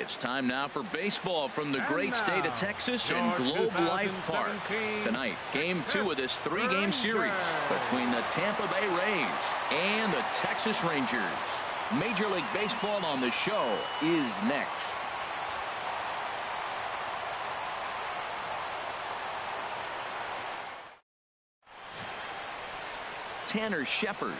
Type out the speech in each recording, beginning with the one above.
It's time now for baseball from the great state of Texas and Globe Life Park. Tonight, Game 2 of this 3-game series between the Tampa Bay Rays and the Texas Rangers. Major League Baseball on the show is next. Tanner Scheppers,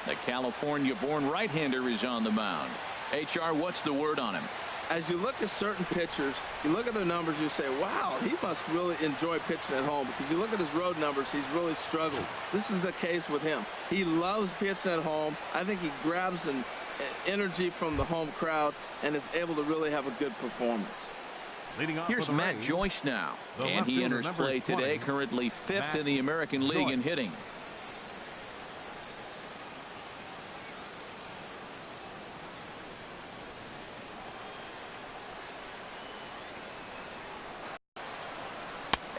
the California-born right-hander, is on the mound. HR, what's the word on him? As you look at certain pitchers, you look at their numbers, you say, wow, he must really enjoy pitching at home, because you look at his road numbers, he's really struggled. This is the case with him. He loves pitching at home. I think he grabs an energy from the home crowd and is able to really have a good performance. Here's Matt Joyce now, and he enters play today, currently 5th in the American League in hitting.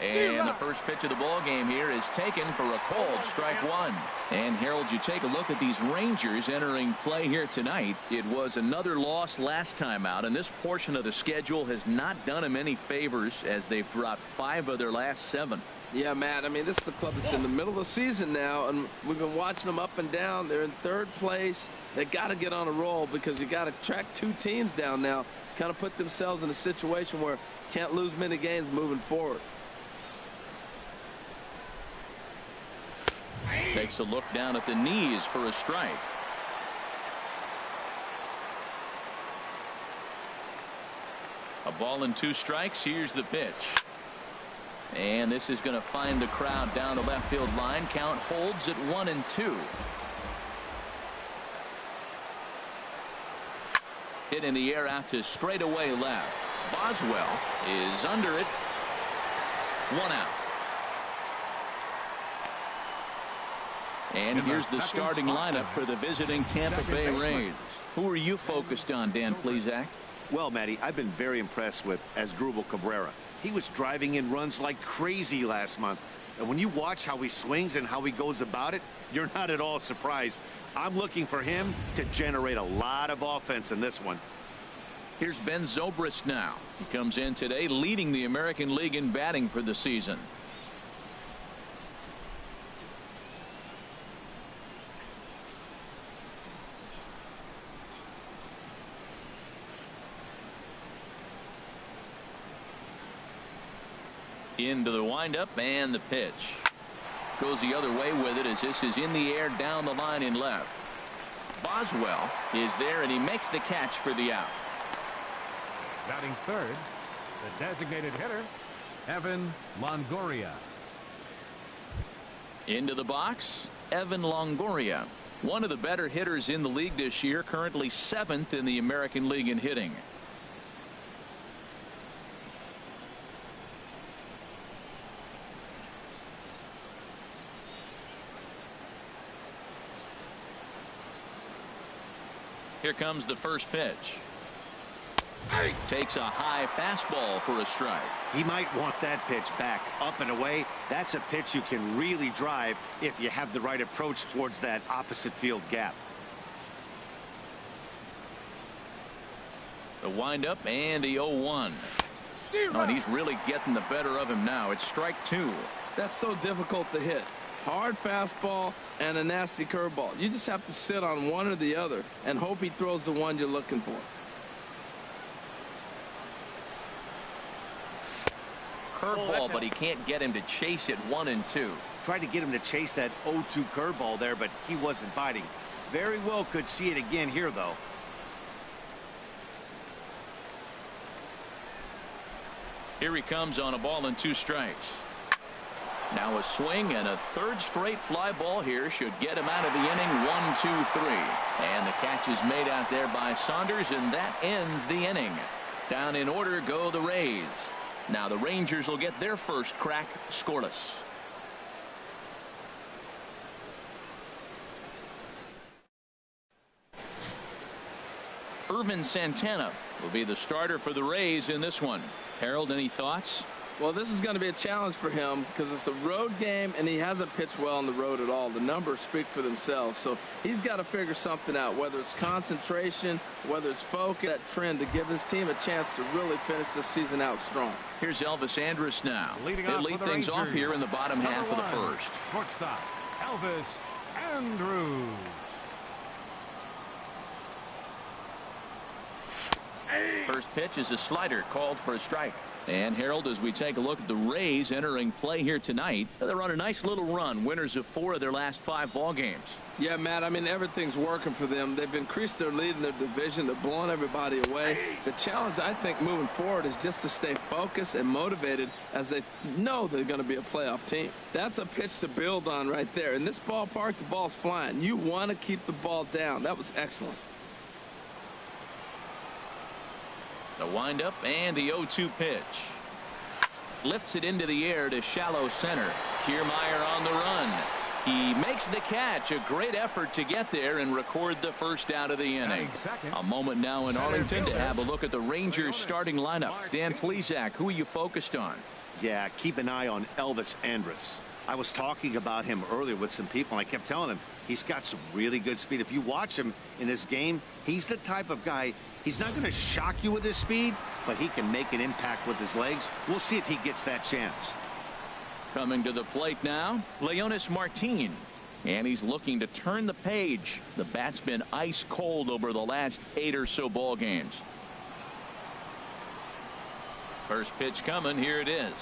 And the first pitch of the ball game here is taken for a called strike one. And Harold, you take a look at these Rangers entering play here tonight. It was another loss last time out, and this portion of the schedule has not done them any favors as they've dropped 5 of their last 7. Yeah, Matt, I mean, this is the club that's in the middle of the season now, and we've been watching them up and down. They're in 3rd place. They got to get on a roll, because you got to track 2 teams down now, kind of put themselves in a situation where can't lose many games moving forward. Takes a look down at the knees for a strike. A ball and 2 strikes. Here's the pitch. And this is going to find the crowd down the left field line. Count holds at 1-2. Hit in the air out to straightaway left. Boswell is under it. 1 out. And here's the starting lineup for the visiting Tampa Bay Rays. Who are you focused on, Dan Plesac? Well, Matty, I've been very impressed with Asdrubal Cabrera. He was driving in runs like crazy last month. And when you watch how he swings and how he goes about it, you're not at all surprised. I'm looking for him to generate a lot of offense in this one. Here's Ben Zobrist now. He comes in today leading the American League in batting for the season. Into the windup, and the pitch goes the other way with it as this is in the air down the line in left. Boswell is there, and he makes the catch for the out. Batting 3rd, the designated hitter, Evan Longoria. Into the box, Evan Longoria, one of the better hitters in the league this year, currently 7th in the American League in hitting. Here comes the first pitch. Takes a high fastball for a strike. He might want that pitch back, up and away. That's a pitch you can really drive if you have the right approach towards that opposite field gap. The windup and the 0-1. Oh, and he's really getting the better of him now. It's strike 2. That's so difficult to hit. Hard fastball and a nasty curveball. You just have to sit on one or the other and hope he throws the one you're looking for. Curveball, but he can't get him to chase it 1-2. Tried to get him to chase that 0-2 curveball there, but he wasn't biting. Very well could see it again here, though. Here he comes on a ball and 2 strikes. Now a swing, and a 3rd straight fly ball here should get him out of the inning. 1-2-3, and the catch is made out there by Saunders, and that ends the inning. Down in order go the Rays. Now the Rangers will get their first crack scoreless. Irvin Santana will be the starter for the Rays in this one. Harold, any thoughts? Well, this is going to be a challenge for him because it's a road game, and he hasn't pitched well on the road at all. The numbers speak for themselves. So he's got to figure something out, whether it's concentration, whether it's focus, that trend to give his team a chance to really finish this season out strong. Here's Elvis Andrus now. He'll lead things off here in the bottom half of the first. Shortstop, Elvis Andrus. First pitch is a slider called for a strike. And Harold, as we take a look at the Rays entering play here tonight, they're on a nice little run, winners of 4 of their last 5 ball games. Yeah, Matt, I mean, everything's working for them. They've increased their lead in their division. They're blowing everybody away. The challenge, I think, moving forward is just to stay focused and motivated as they know they're going to be a playoff team. That's a pitch to build on right there. In this ballpark, the ball's flying. You want to keep the ball down. That was excellent. The windup and the 0-2 pitch. Lifts it into the air to shallow center. Kiermaier on the run. He makes the catch. A great effort to get there and record the first out of the inning. A moment now in Arlington to have a look at the Rangers starting lineup. Dan Plesac, who are you focused on? Yeah, keep an eye on Elvis Andrus. I was talking about him earlier with some people, and I kept telling them he's got some really good speed. If you watch him in this game, he's the type of guy. He's not going to shock you with his speed, but he can make an impact with his legs. We'll see if he gets that chance. Coming to the plate now, Leonis Martin. And he's looking to turn the page. The bat's been ice cold over the last 8 or so ball games. First pitch coming. Here it is.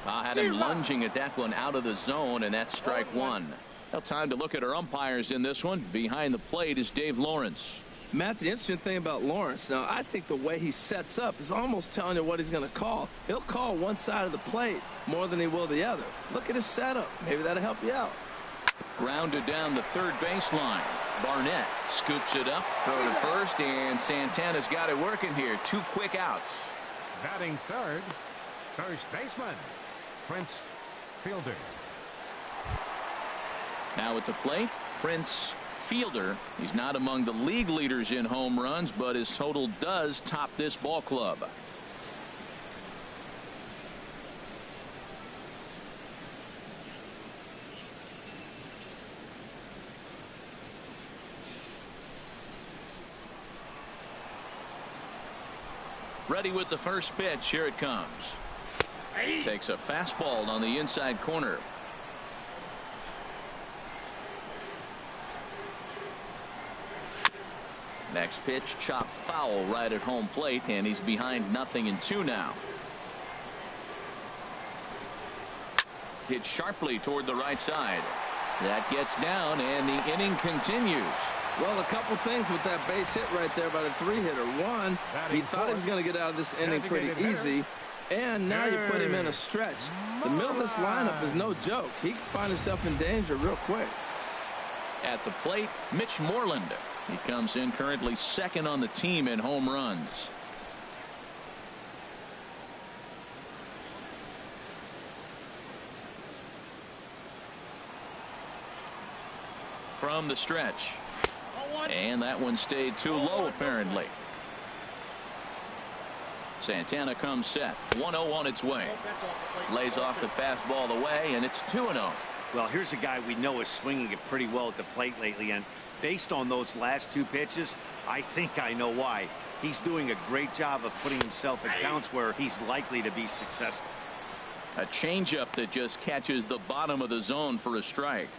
I had him lunging at that one out of the zone, and that's strike 1. Now time to look at our umpires in this one. Behind the plate is Dave Lawrence. Matt, the interesting thing about Lawrence, now I think the way he sets up is almost telling you what he's going to call. He'll call one side of the plate more than he will the other. Look at his setup. Maybe that'll help you out. Grounded down the third baseline. Barnett scoops it up, throw to first, and Santana's got it working here. 2 quick outs. Batting third, first baseman, Prince Fielder. Now at the plate, Prince Fielder. He's not among the league leaders in home runs, but his total does top this ball club. Ready with the first pitch. Here it comes. Takes a fastball on the inside corner. Next pitch, chopped foul right at home plate, and he's behind 0-2 now. Hit sharply toward the right side. That gets down, and the inning continues. Well, a couple things with that base hit right there by the 3-hitter. One, he thought he was going to get out of this inning pretty easy, and now you put him in a stretch. The middle of this lineup is no joke. He can find himself in danger real quick. At the plate, Mitch Moreland. He comes in currently second on the team in home runs. From the stretch. And that one stayed too low apparently. Santana comes set. 1-0 on its way. Lays off the fastball away, and it's 2-0. Well, here's a guy we know is swinging it pretty well at the plate lately, and based on those last 2 pitches, I think I know why. He's doing a great job of putting himself in counts where he's likely to be successful. A changeup that just catches the bottom of the zone for a strike.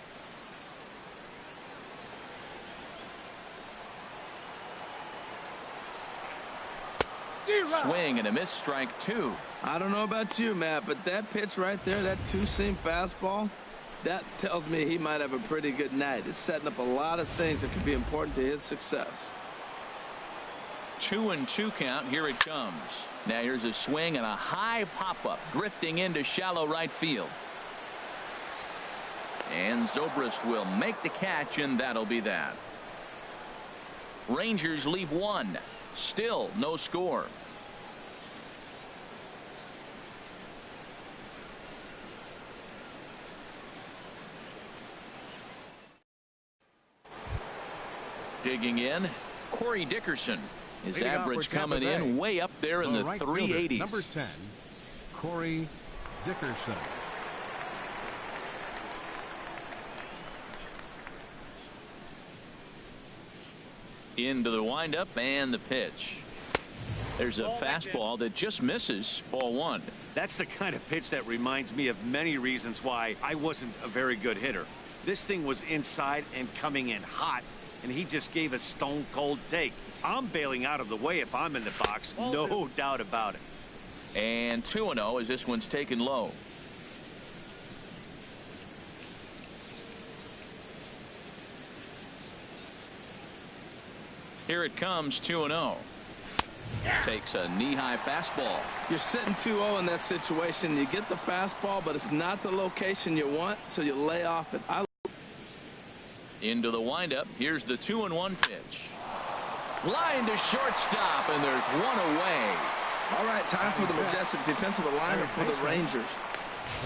Swing and a miss, strike 2. I don't know about you, Matt, but that pitch right there, that 2-seam fastball, that tells me he might have a pretty good night. It's setting up a lot of things that could be important to his success. 2-2 count. Here it comes. Now here's a swing and a high pop-up drifting into shallow right field. And Zobrist will make the catch, and that'll be that. Rangers leave 1. Still no score. Digging in, Corey Dickerson. His average coming in way up there in the 380s. Number 10, Corey Dickerson. Into the windup and the pitch. There's a fastball that just misses. Ball one. That's the kind of pitch that reminds me of many reasons why I wasn't a very good hitter. This thing was inside and coming in hot, and he just gave a stone cold take. I'm bailing out of the way if I'm in the box. No doubt about it. And 2-0 as this one's taken low. Here it comes, 2-0. Takes a knee-high fastball. You're sitting 2-0 in that situation. You get the fastball, but it's not the location you want, so you lay off it. Into the windup. Here's the 2-1 pitch. Line to shortstop, and there's one away. All right, time for the majestic defensive alignment for the Rangers.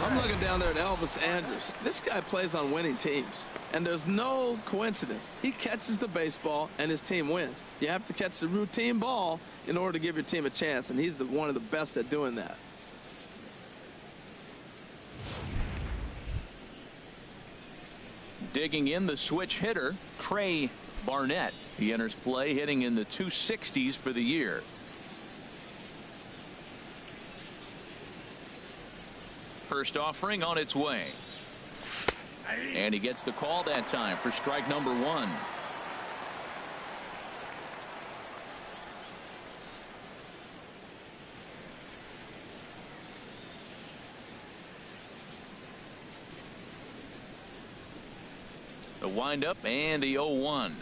I'm looking down there at Elvis Andrus. This guy plays on winning teams, and there's no coincidence. He catches the baseball, and his team wins. You have to catch the routine ball in order to give your team a chance, and he's one of the best at doing that. Digging in, the switch hitter, Trey Barnett. He enters play hitting in the 260s for the year. First offering on its way. And he gets the call that time for strike number one. The windup and the 0-1.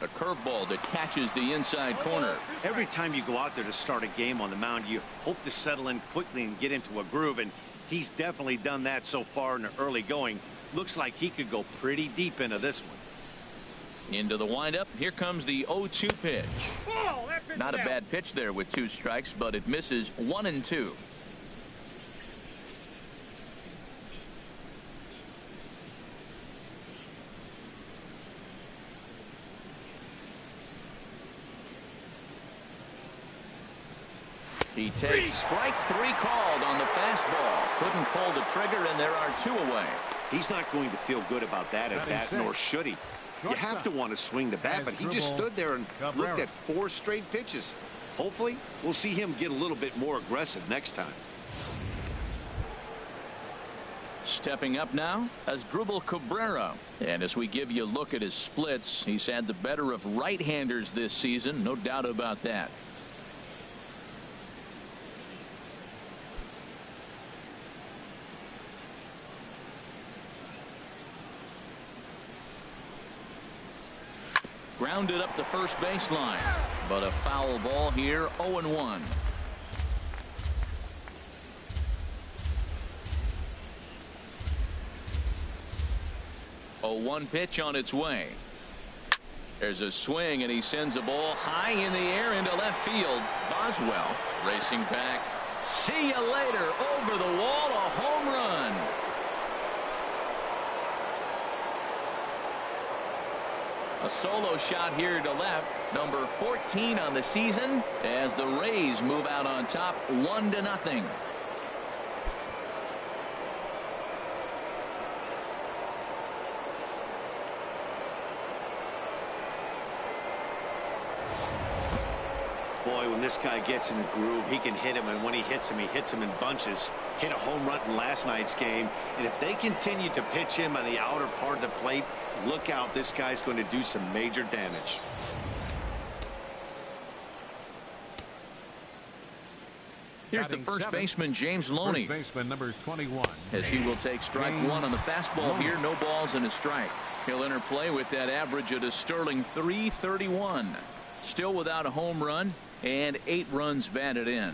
A curveball that catches the inside corner. Every time you go out there to start a game on the mound, you hope to settle in quickly and get into a groove, and he's definitely done that so far in the early going. Looks like he could go pretty deep into this one. Into the windup. Here comes the 0-2 pitch. Not a bad pitch there with 2 strikes, but it misses 1-2. He takes strike 3 called on the fastball. Couldn't pull the trigger, and there are 2 away. He's not going to feel good about that at bat, nor should he. You have to want to swing the bat, but he just stood there and looked at 4 straight pitches. Hopefully, we'll see him get a little bit more aggressive next time. Stepping up now as Asdrubal Cabrera. And as we give you a look at his splits, he's had the better of right-handers this season. No doubt about that. Grounded up the first baseline, but a foul ball here. 0-1. A 1 pitch on its way. There's a swing, and he sends a ball high in the air into left field. Boswell racing back. See you later. Over the wall, a home run. A solo shot here to left, number 14 on the season, as the Rays move out on top 1-0. Boy, when this guy gets in a groove, he can hit him, and when he hits him in bunches. Hit a home run in last night's game, and if they continue to pitch him on the outer part of the plate, look out, this guy's going to do some major damage. Here's the first baseman, James Loney. First baseman number 21. As he will take strike 1 on the fastball here. No balls and a strike. He'll enter play with that average at a sterling .331. Still without a home run and 8 runs batted in.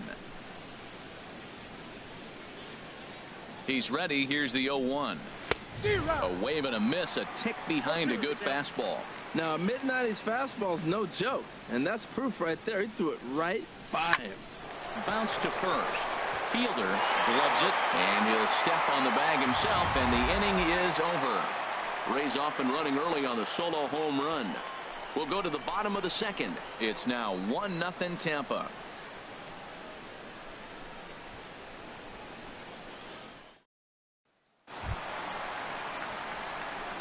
He's ready. Here's the 0-1. A wave and a miss, a tick behind a good fastball. Now, a mid-90s fastball is no joke, and that's proof right there. He threw it right by him. Bounce to first. Fielder gloves it, and he'll step on the bag himself, and the inning is over. Rays off and running early on the solo home run. We'll go to the bottom of the second. It's now 1-0 Tampa.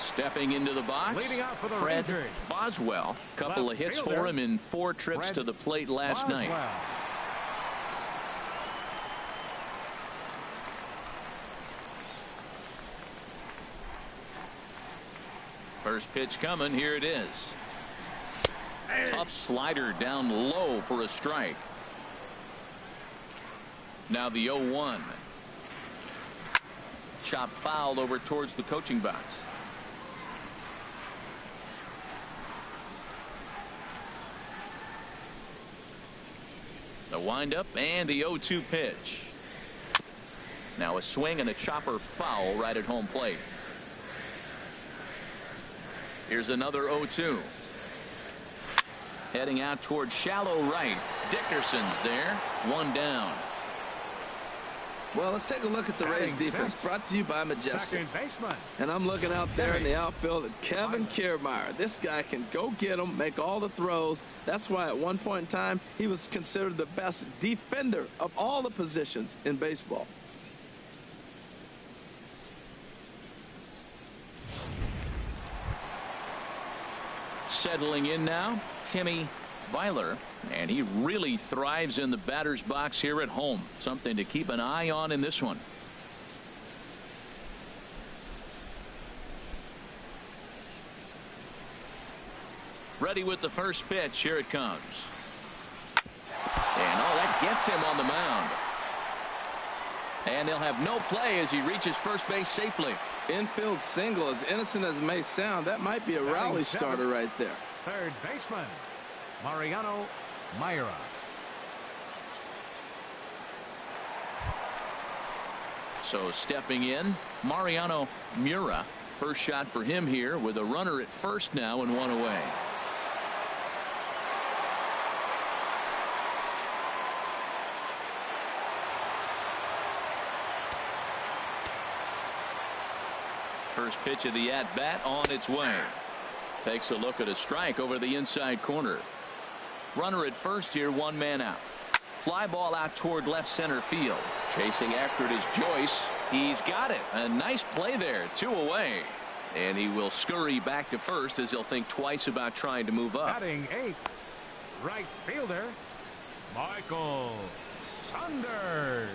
Stepping into the box, Leading out for the Fred Rangers, Boswell. Couple left of hits fielder, for him in 4 trips Fred to the plate last Boswell. night. First pitch coming. Here it is. Tough slider down low for a strike. Now the 0-1. Chop foul over towards the coaching box. The windup and the 0-2 pitch. Now a swing and a chopper foul right at home plate. Here's another 0-2. Heading out towards shallow right. Dickerson's there. 1 down. Well, let's take a look at the Rays defense, brought to you by Majestic. Second baseman. And I'm looking out there in the outfield at Kevin Kiermaier. This guy can go get them, make all the throws. That's why at one point in time he was considered the best defender of all the positions in baseball. Settling in now, Timmy Byler, and he really thrives in the batter's box here at home. Something to keep an eye on in this one. Ready with the first pitch. Here it comes. And that gets him on the mound. And they'll have no play as he reaches first base safely. Infield single, as innocent as it may sound, that might be a rally starter right there. Third baseman, Mariano Mayra. So stepping in, Mariano Mura. First shot for him here with a runner at first now and 1 away. First pitch of the at-bat on its way. Takes a look at a strike over the inside corner. Runner at first here, 1 man out. Fly ball out toward left center field. Chasing after it is Joyce. He's got it. A nice play there. 2 away. And he will scurry back to first as he'll think twice about trying to move up. Batting 8th, right fielder, Michael Saunders.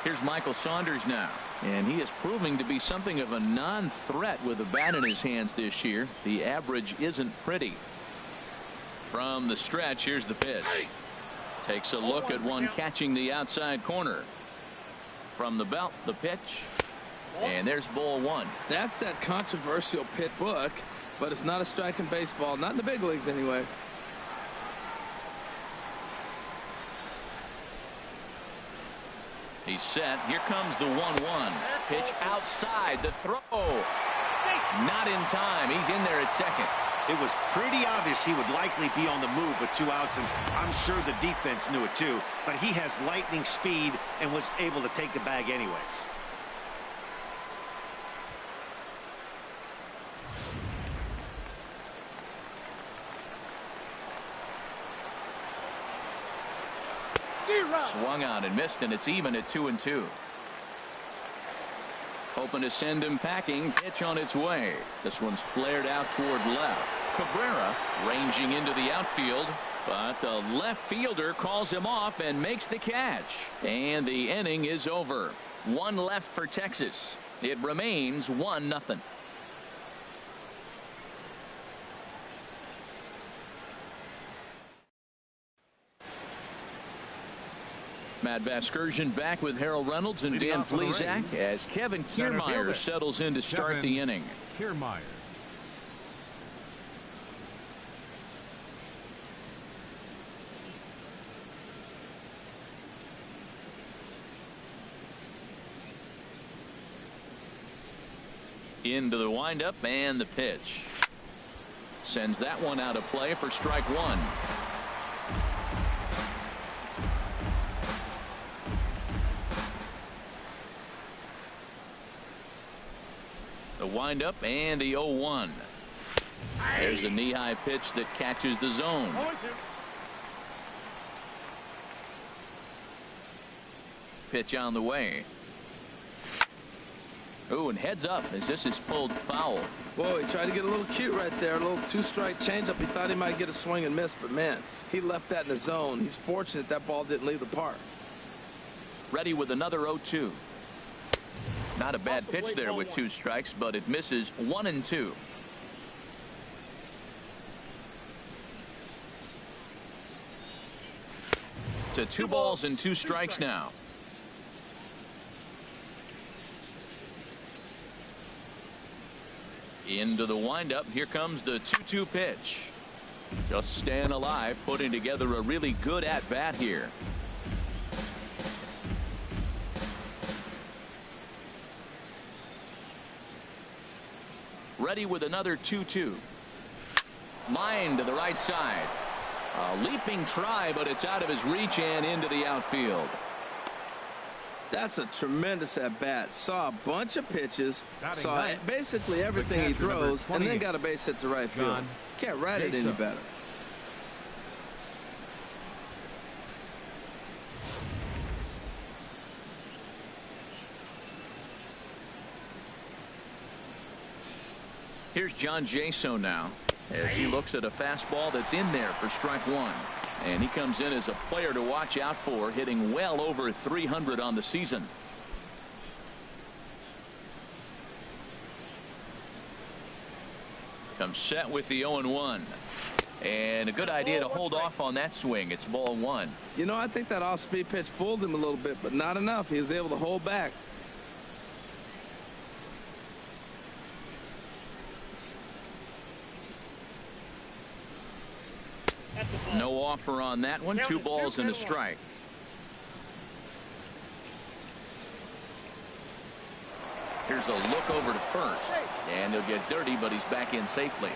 Here's Michael Saunders now. And he is proving to be something of a non-threat with a bat in his hands this year. The average isn't pretty. From the stretch, here's the pitch. Takes a look at one catching the outside corner. From the belt, the pitch. And there's ball 1. That's that controversial pit book, but it's not a strike in baseball, not in the big leagues anyway. He's set. Here comes the 1-1. Pitch outside. The throw. Not in time. He's in there at second. It was pretty obvious he would likely be on the move with 2 outs, and I'm sure the defense knew it too. But he has lightning speed and was able to take the bag anyways. Swung on and missed, and it's even at 2-2. Hoping to send him packing. Pitch on its way. This one's flared out toward left. Cabrera ranging into the outfield, but the left fielder calls him off and makes the catch. And the inning is over. 1 left for Texas. It remains 1-0. Matt Vasgersian back with Harold Reynolds and Dan Plesac as Kevin Kiermaier settles in to start the inning. Kiermaier. Into the windup and the pitch. Sends that one out of play for strike 1. The windup and the 0-1. There's a knee-high pitch that catches the zone. Pitch on the way. Oh, and heads up as this is pulled foul. Boy, he tried to get a little cute right there. A little two-strike changeup. He thought he might get a swing and miss, but man, he left that in the zone. He's fortunate that ball didn't leave the park. Ready with another 0-2. Not a bad pitch there with 2 strikes, but it misses 1-2. To 2 balls and 2 strikes now. Into the windup. Here comes the 2-2 pitch. Just staying alive, putting together a really good at bat here. Ready with another 2-2. Line to the right side. A leaping try, but it's out of his reach and into the outfield. That's a tremendous at-bat. Saw a bunch of pitches, Batting saw ninth, basically everything he catcher, number throws, and 28, then got a base hit to right field. John Can't write it any Jason. better. Here's John Jason now as he looks at a fastball that's in there for strike 1. And he comes in as a player to watch out for, hitting well over 300 on the season. Comes set with the 0-1. And a good idea to hold off on that swing. It's ball 1. You know, I think that off-speed pitch fooled him a little bit, but not enough. He was able to hold back. No offer on that one. 2 balls and a strike. Here's a look over to first, and he'll get dirty, but he's back in safely.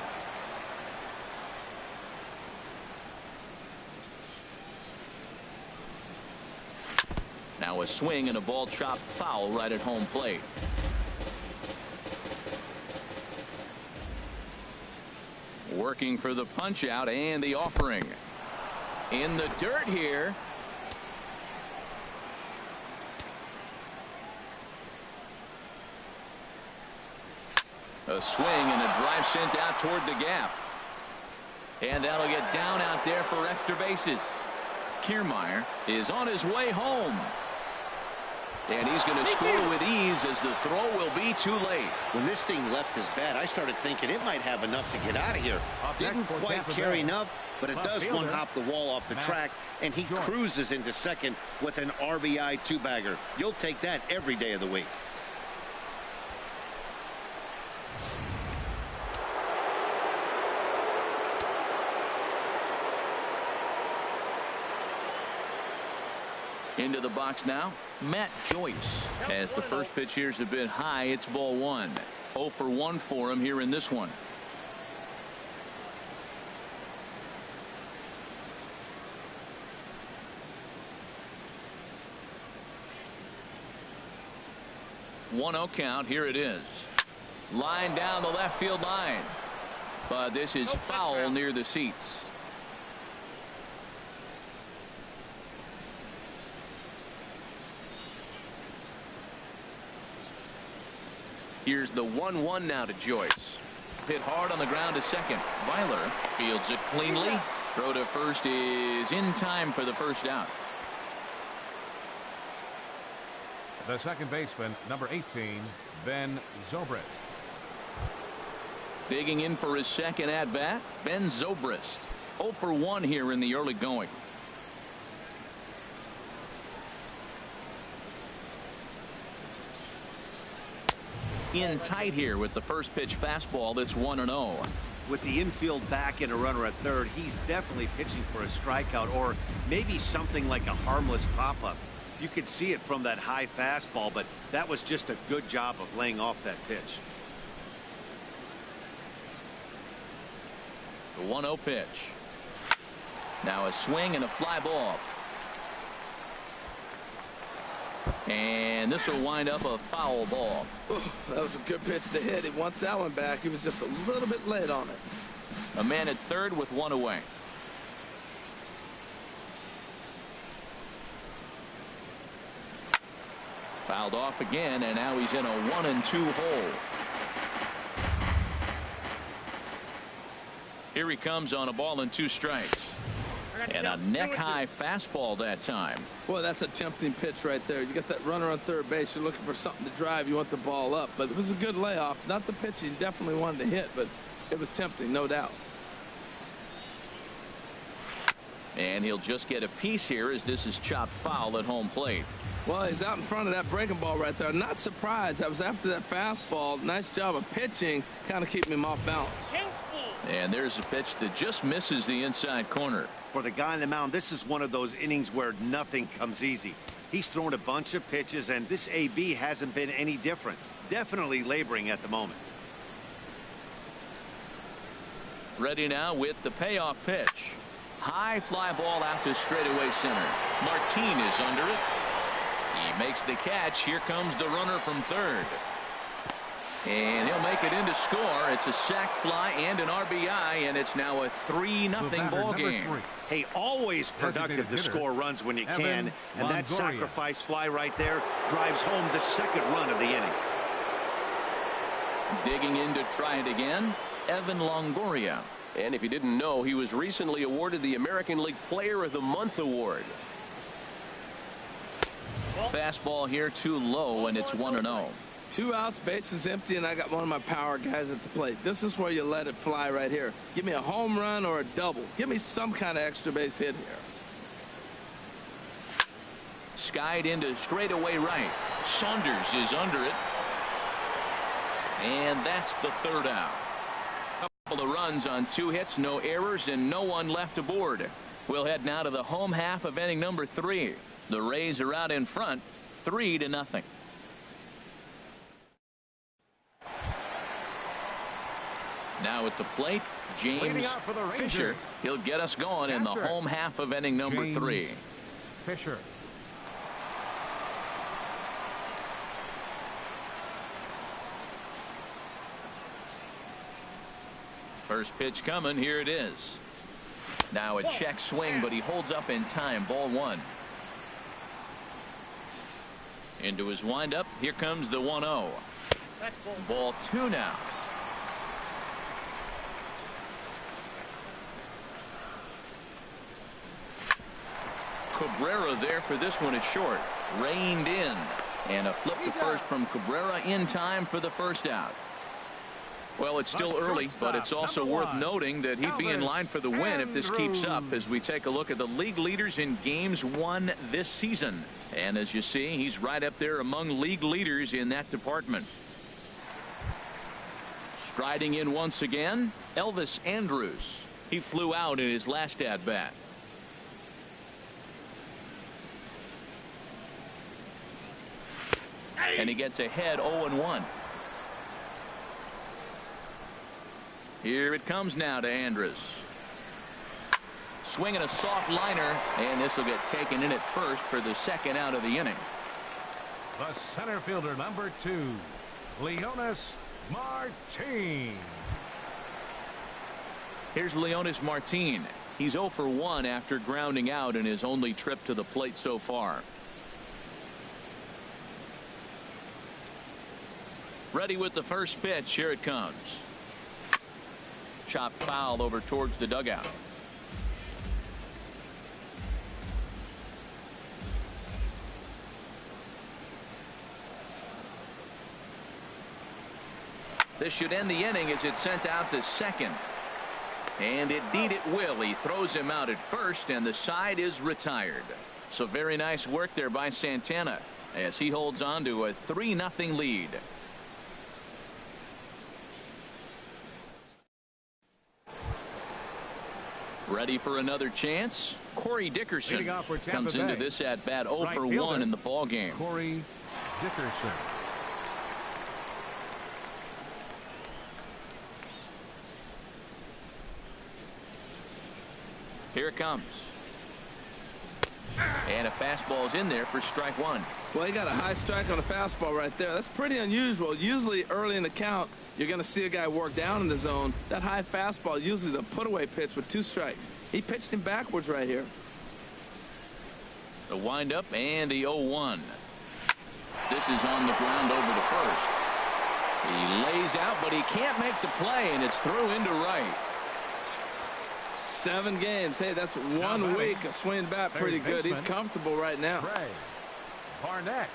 Now a swing and a ball chopped foul right at home plate. Working for the punch out and the offering. In the dirt here. A swing and a drive sent out toward the gap. And that'll get down out there for extra bases. Kiermaier is on his way home. And he's going to score with ease as the throw will be too late. When this thing left his bat, I started thinking it might have enough to get out of here. Didn't quite carry enough, but it does one-hop the wall off the track, and he cruises into second with an RBI 2-bagger. You'll take that every day of the week. Into the box now, Matt Joyce. As the first pitch here's a bit high, it's ball 1. 0 for 1 for him here in this one. One 0 count. Here it is. Line down the left field line. But this is foul near the seats. Here's the 1-1 now to Joyce. Hit hard on the ground to second. Weiler fields it cleanly. Throw to first is in time for the first out. The second baseman, number 18, Ben Zobrist. Digging in for his second at bat, Ben Zobrist. 0 for 1 here in the early going. In tight here with the first pitch fastball that's 1-0. With the infield back and a runner at third, he's definitely pitching for a strikeout or maybe something like a harmless pop-up. You could see it from that high fastball, but that was just a good job of laying off that pitch. The 1-0 pitch. Now a swing and a fly ball. And this will wind up a foul ball. That was a good pitch to hit. He wants that one back. He was just a little bit late on it. A man at third with 1 away. Fouled off again, and now he's in a 1-2 hole. Here he comes on a ball and 2 strikes. And a neck-high fastball that time. Boy, that's a tempting pitch right there. You got that runner on third base. You're looking for something to drive. You want the ball up. But it was a good layoff. Not the pitch he definitely wanted to hit, but it was tempting, no doubt. And he'll just get a piece here as this is chopped foul at home plate. Well, he's out in front of that breaking ball right there. Not surprised. I was after that fastball. Nice job of pitching, kind of keeping him off balance. And there's a pitch that just misses the inside corner. For the guy on the mound, this is one of those innings where nothing comes easy. He's thrown a bunch of pitches, and this AB hasn't been any different. Definitely laboring at the moment. Ready now with the payoff pitch. High fly ball out to straightaway center. Martin is under it. He makes the catch. Here comes the runner from third. And he'll make it in to score. It's a sac fly and an RBI, and it's now a 3-0 ball game. Hey, always productive to score runs when you can, and that sacrifice fly right there drives home the second run of the inning. Digging in to try it again, Evan Longoria. And if you didn't know, he was recently awarded the American League Player of the Month award. Fastball here too low, and it's 1-0. 2 outs, bases empty, and I got one of my power guys at the plate. This is where you let it fly right here. Give me a home run or a double. Give me some kind of extra base hit here. Skied into straightaway right. Saunders is under it. And that's the 3rd out. Couple of runs on 2 hits, no errors, and no one left aboard. We'll head now to the home half of inning number 3. The Rays are out in front, 3-0. Now at the plate, James Fisher. He'll get us going in the home half of inning number 3. Fisher. First pitch coming. Here it is. Now a check swing, but he holds up in time. Ball 1. Into his windup. Here comes the 1-0. Ball 2 now. Cabrera there for this one. It's short. Reined in. And a flip to first from Cabrera in time for the first out. Well, it's still early, but it's also worth noting that he'd be in line for the win if this keeps up as we take a look at the league leaders in games won this season. And as you see, he's right up there among league leaders in that department. Striding in once again, Elvis Andrus. He flew out in his last at bat. And he gets ahead 0-1. Here it comes now to Andrus. Swinging a soft liner, and this will get taken in at first for the 2nd out of the inning. The center fielder, number 2, Leonis Martin. Here's Leonis Martin. He's 0 for 1 after grounding out in his only trip to the plate so far. Ready with the first pitch. Here it comes. Chopped foul over towards the dugout. This should end the inning as it's sent out to second. And indeed it will. He throws him out at first, and the side is retired. So very nice work there by Santana as he holds on to a 3-0 lead. Ready for another chance. Corey Dickerson comes into this at bat 0 for 1 in the ball game. Corey Dickerson. Here it comes. And a fastball is in there for strike 1. Well, he got a high strike on a fastball right there. That's pretty unusual. Usually early in the count, you're going to see a guy work down in the zone. That high fastball, usually the put-away pitch with 2 strikes. He pitched him backwards right here. The windup and the 0-1. This is on the ground over to first. He lays out, but he can't make the play, and it's through into right. 7 games. Hey, that's 1 week of swinging bat pretty good. He's comfortable right now. Barnett.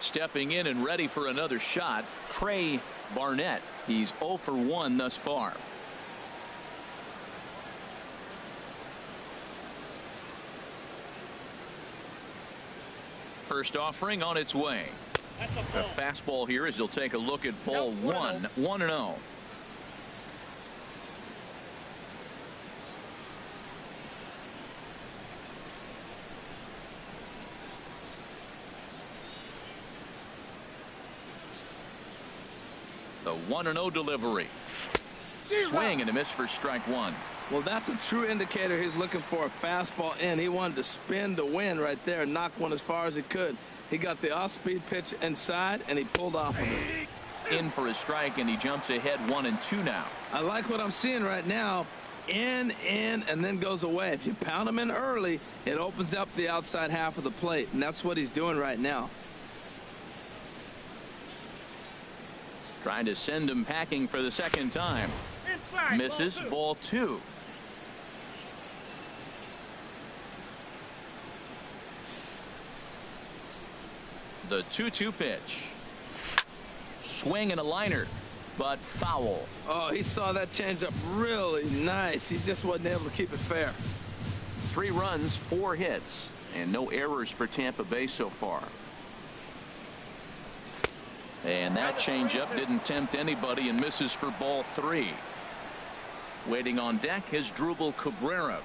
Stepping in and ready for another shot, Trey Barnett. He's 0 for 1 thus far. First offering on its way. A fastball here as he'll take a look at ball 1. 1-0. The 1-0 delivery. Swing and a miss for strike 1. Well, that's a true indicator. He's looking for a fastball in. He wanted to spin to win right there, knock one as far as he could. He got the off-speed pitch inside, and he pulled off of it. In for a strike, and he jumps ahead 1-2 now. I like what I'm seeing right now. In, and then goes away. If you pound him in early, it opens up the outside half of the plate, and that's what he's doing right now. Trying to send him packing for the second time. Inside, misses ball 2. The 2-2 pitch. Swing and a liner, but foul. Oh, he saw that changeup really nice. He just wasn't able to keep it fair. 3 runs, 4 hits, and no errors for Tampa Bay so far. And that changeup didn't tempt anybody and misses for ball 3. Waiting on deck is Drupal Cabrera.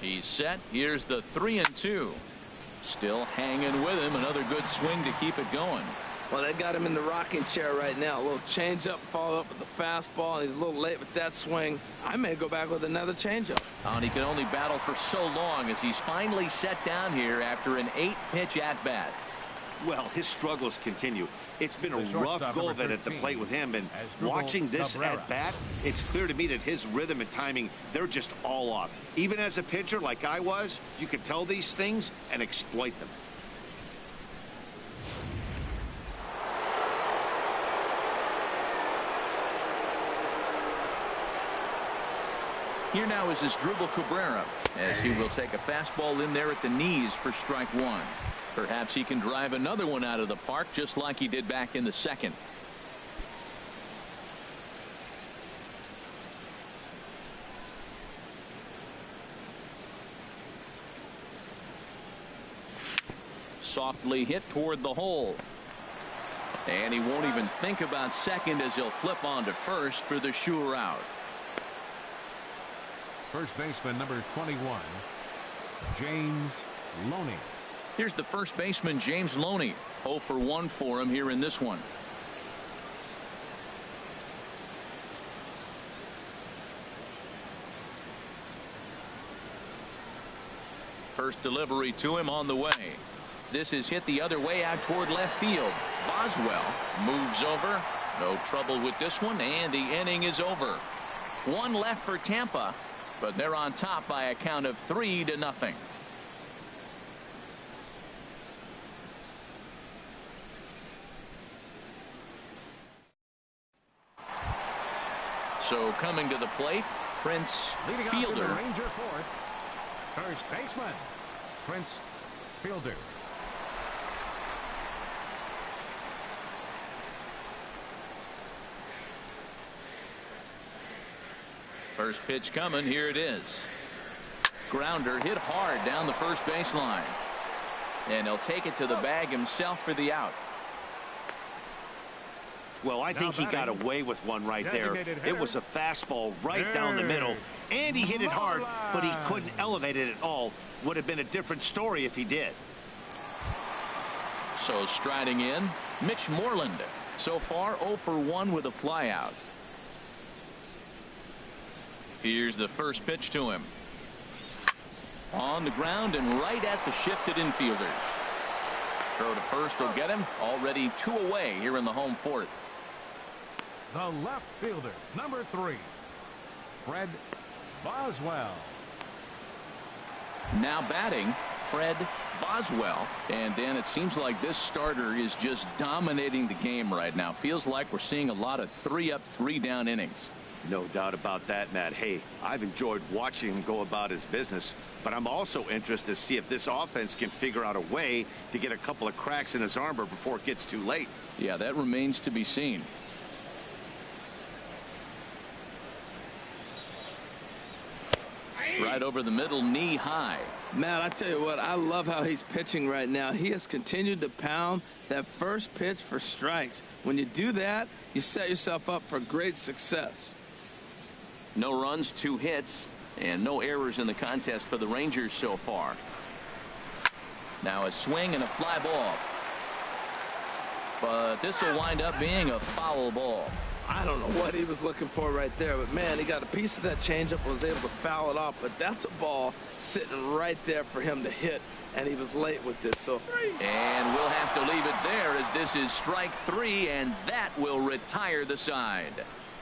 He's set. Here's the 3-2. Still hanging with him. Another good swing to keep it going. Well, they got him in the rocking chair right now. A little changeup, follow up with the fastball, and he's a little late with that swing. I may go back with another changeup. And he can only battle for so long as he's finally set down here after an 8-pitch at-bat. Well, his struggles continue. It's been a rough go of it at the plate with him, and watching this at-bat, it's clear to me that his rhythm and timing, they're just all off. Even as a pitcher like I was, you can tell these things and exploit them. Here now is Drupal Cabrera as he will take a fastball in there at the knees for strike 1. Perhaps he can drive another one out of the park just like he did back in the second. Softly hit toward the hole. And he won't even think about second as he'll flip on to first for the sure out. First baseman number 21, James Loney. Here's the first baseman, James Loney. 0 for 1 for him here in this one. First delivery to him on the way. This is hit the other way out toward left field. Boswell moves over. No trouble with this one, and the inning is over. 1 left for Tampa, but they're on top by a count of 3-0. So coming to the plate, Prince Leading Fielder. off the Ranger fourth, first baseman, Prince Fielder. First pitch coming. Here it is. Grounder hit hard down the first baseline. And he'll take it to the bag himself for the out. Well, I think he got away with one right there. It was a fastball right down the middle, and he hit it hard, but he couldn't elevate it at all. Would have been a different story if he did. So striding in, Mitch Moreland. So far 0 for 1 with a flyout. Here's the first pitch to him. On the ground and right at the shifted infielders. Throw to first will get him. Already 2 away here in the home fourth. The left fielder, number 3, Fred Boswell. Now batting, Fred Boswell. And Dan, it seems like this starter is just dominating the game right now. Feels like we're seeing a lot of 3-up, 3-down innings. No doubt about that, Matt. Hey, I've enjoyed watching him go about his business, but I'm also interested to see if this offense can figure out a way to get a couple of cracks in his armor before it gets too late. Yeah, that remains to be seen. Right over the middle, knee high. Matt, I tell you what, I love how he's pitching right now. He has continued to pound that first pitch for strikes. When you do that, you set yourself up for great success. No runs, 2 hits, and no errors in the contest for the Rangers so far. Now a swing and a fly ball. But this will wind up being a foul ball. I don't know what he was looking for right there, but man, he got a piece of that changeup and was able to foul it off. But that's a ball sitting right there for him to hit, and he was late with this. So, and we'll have to leave it there as this is strike 3, and that will retire the side.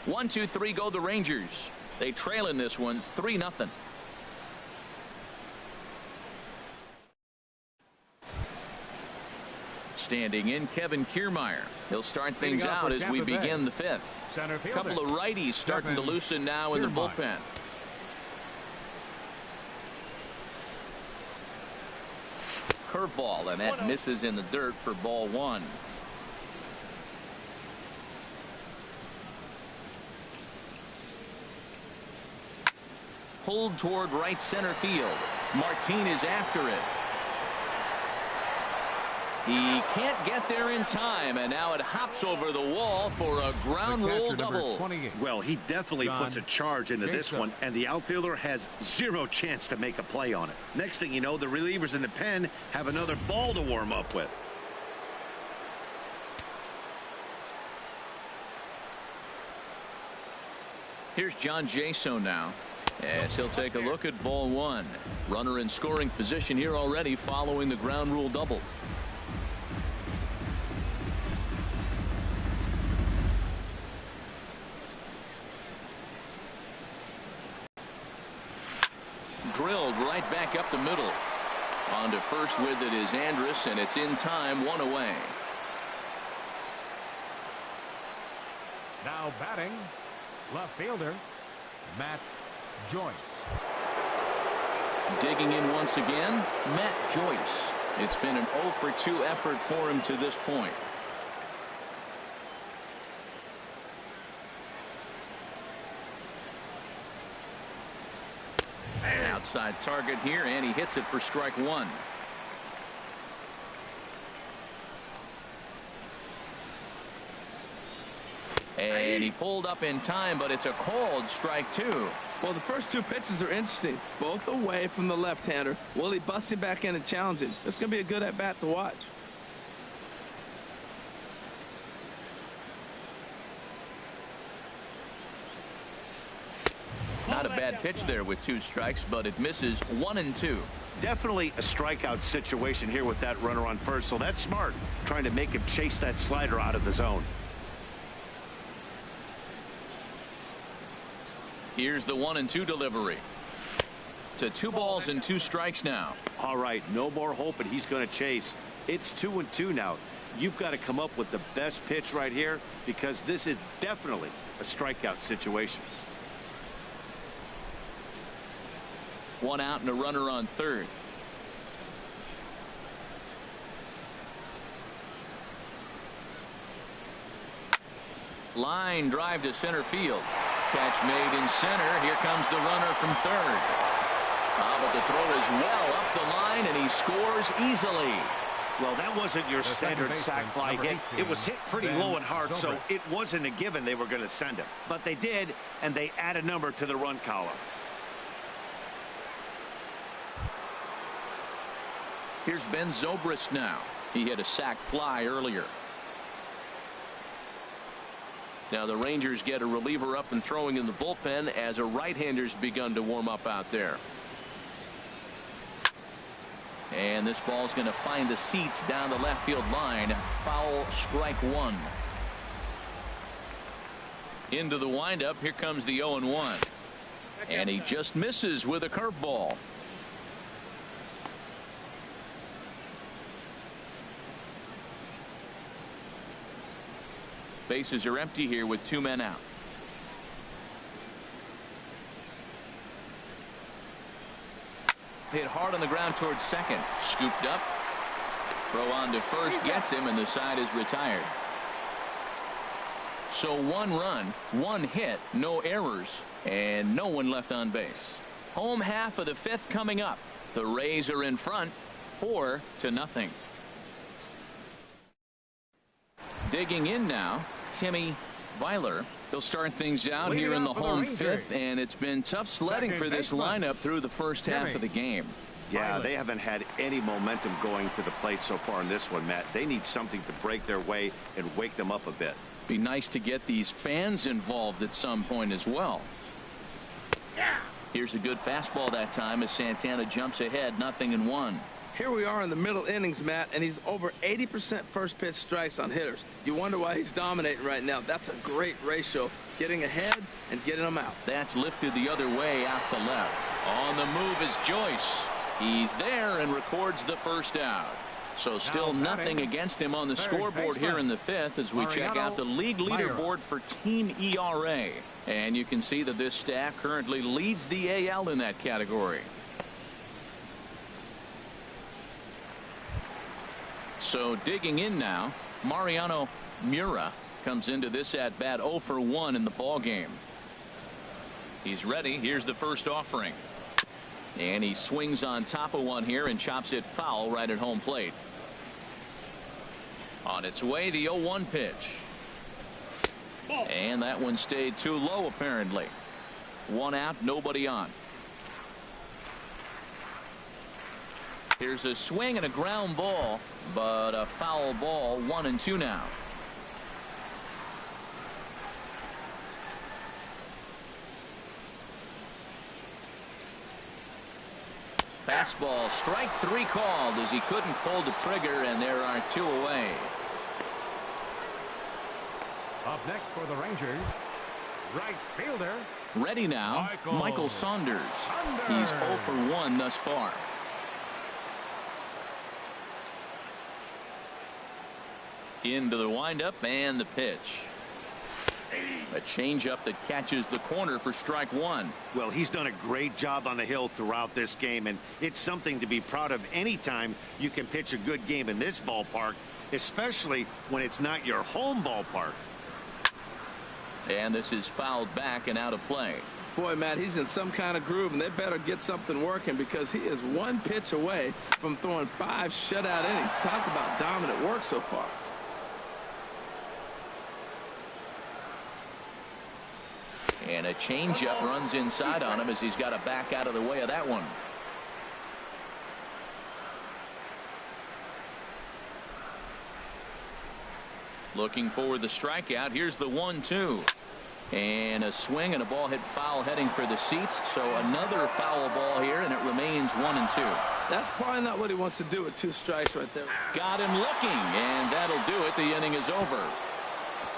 1, 2, 3 go the Rangers. They trail in this one 3-0. Standing in, Kevin Kiermaier. He'll start things out as we begin the 5th. A couple of righties starting to loosen now in the bullpen. Curveball, and that misses in the dirt for ball 1. Pulled toward right center field. Martinez after it. He can't get there in time, and now it hops over the wall for a ground rule double. Well, he definitely puts a charge into this one, and the outfielder has 0 chance to make a play on it. Next thing you know, the relievers in the pen have another ball to warm up with. Here's John Jaso now, as he'll take a look at ball 1. Runner in scoring position here already following the ground rule double. Drilled right back up the middle. On to first with it is Andrus, and it's in time, 1 away. Now batting, left fielder Matt Joyce. Digging in once again, Matt Joyce. It's been an 0 for 2 effort for him to this point. Outside target here, and he hits it for strike 1. And he pulled up in time, but it's a called strike 2. well, the first 2 pitches are interesting, both away from the left-hander. Will he bust him back in and challenge him? It's going to be a good at-bat to watch. Not a bad pitch there with 2 strikes, but it misses 1 and 2. Definitely a strikeout situation here with that runner on first, so that's smart, trying to make him chase that slider out of the zone. Here's the 1 and 2 delivery. To 2 balls and 2 strikes now. All right, no more hoping he's going to chase. It's 2 and 2 now. You've got to come up with the best pitch right here, because this is definitely a strikeout situation. 1 out and a runner on third. Line drive to center field. Catch made in center. Here comes the runner from third. But the throw is well up the line, and he scores easily. Well, that wasn't your standard sac fly hit. It was hit pretty low and hard, so it wasn't a given they were going to send him. But they did, and they add a number to the run column. Here's Ben Zobrist now. He hit a sac fly earlier. Now the Rangers get a reliever up and throwing in the bullpen as a right-hander's begun to warm up out there. And this ball's going to find the seats down the left field line. Foul, strike 1. Into the windup. Here comes the 0-1. And he just misses with a curveball. Bases are empty here with 2 men out. Hit hard on the ground towards second. Scooped up. Throw on to first gets him, and the side is retired. So 1 run, 1 hit, no errors, and no one left on base. Home half of the 5th coming up. The Rays are in front 4-0. Digging in now, Timmy Weiler. He'll start things out here in the home 5th, and it's been tough sledding for this lineup through the first half of the game. Yeah, they haven't had any momentum going to the plate so far in this one, Matt. They need something to break their way and wake them up a bit. Be nice to get these fans involved at some point as well. Here's a good fastball that time as Santana jumps ahead, 0-1. Here we are in the middle innings, Matt, and he's over 80% first pitch strikes on hitters. You wonder why he's dominating right now. That's a great ratio, getting ahead and getting them out. That's lifted the other way out to left. On the move is Joyce. He's there and records the first out. So still nothing against him on the scoreboard here in the 5th as we check out the league leaderboard for team ERA. And you can see that this staff currently leads the AL in that category. So digging in now, Mariano Mura comes into this at bat 0 for 1 in the ball game. He's ready. Here's the first offering. And he swings on top of one here and chops it foul right at home plate. On its way, the 0-1 pitch. And that one stayed too low apparently. 1 out, nobody on. Here's a swing and a ground ball, but a foul ball. 1-2 now. Fastball, strike 3 called as he couldn't pull the trigger, and there are 2 away. Up next for the Rangers, right fielder. Ready now, Michael Saunders. He's 0 for 1 thus far. Into the windup and the pitch. A changeup that catches the corner for strike 1. Well, he's done a great job on the hill throughout this game, and it's something to be proud of anytime you can pitch a good game in this ballpark, especially when it's not your home ballpark. And this is fouled back and out of play. Boy, Matt, he's in some kind of groove, and they better get something working because he is 1 pitch away from throwing 5 shutout innings. Talk about dominant work so far. And a changeup runs inside on him as he's got to back out of the way of that one. Looking for the strikeout. Here's the 1-2. And a swing and a ball hit foul heading for the seats. So another foul ball here, and it remains 1-2. That's probably not what he wants to do with 2 strikes right there. Got him looking, and that'll do it. The inning is over.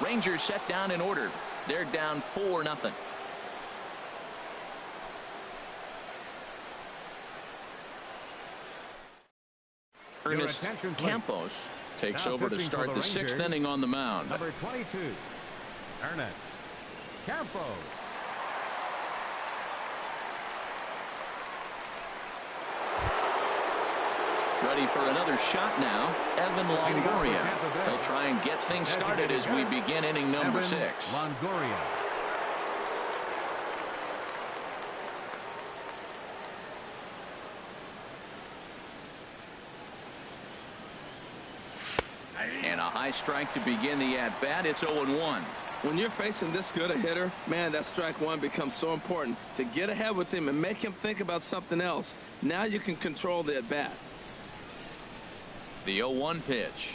Rangers set down in order. They're down 4-0. Ernest Campos takes over to start the 6th inning on the mound. Number 22, Ernest Campos. Ready for another shot now, Evan Longoria. He'll try and get things started as we begin inning number 6. Longoria. And a high strike to begin the at-bat. It's 0-1. When you're facing this good a hitter, man, that strike 1 becomes so important to get ahead with him and make him think about something else. Now you can control the at-bat. The 0-1 pitch.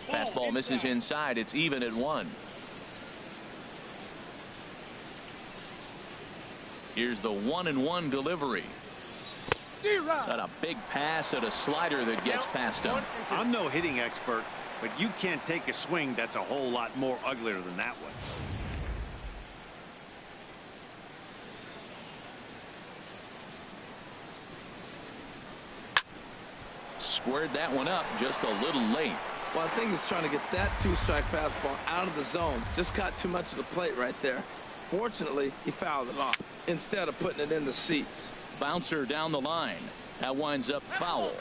Fastball misses inside. It's even at 1. Here's the 1-1 delivery. Got a big pass at a slider that gets past him. I'm no hitting expert, but you can't take a swing that's a whole lot more uglier than that one. squared that one up just a little late. Well, I think he's trying to get that two-strike fastball out of the zone. Just caught too much of the plate right there. Fortunately, he fouled it off instead of putting it in the seats. Bouncer down the line. That winds up foul.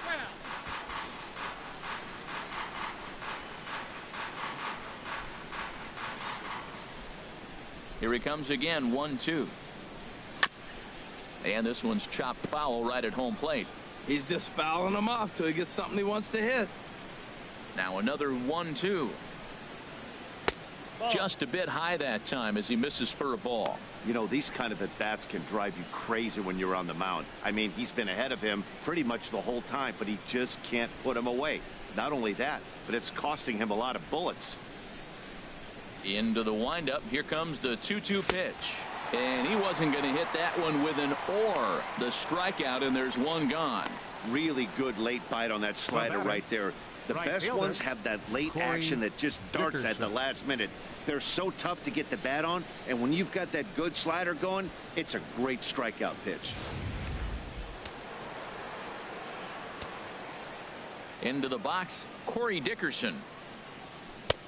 Here he comes again, 1-2. And this one's chopped foul right at home plate. He's just fouling them off till he gets something he wants to hit. Now another 1-2. Just a bit high that time as he misses for a ball. You know, these kind of at-bats can drive you crazy when you're on the mound. I mean, he's been ahead of him pretty much the whole time, but he just can't put him away. Not only that, but it's costing him a lot of bullets. Into the windup. Here comes the 2-2 pitch. And he wasn't going to hit that one with an or. The strikeout, and there's one gone. Really good late bite on that slider right there. The best ones have that late action that just darts at the last minute. They're so tough to get the bat on, and when you've got that good slider going, it's a great strikeout pitch. Into the box, Corey Dickerson.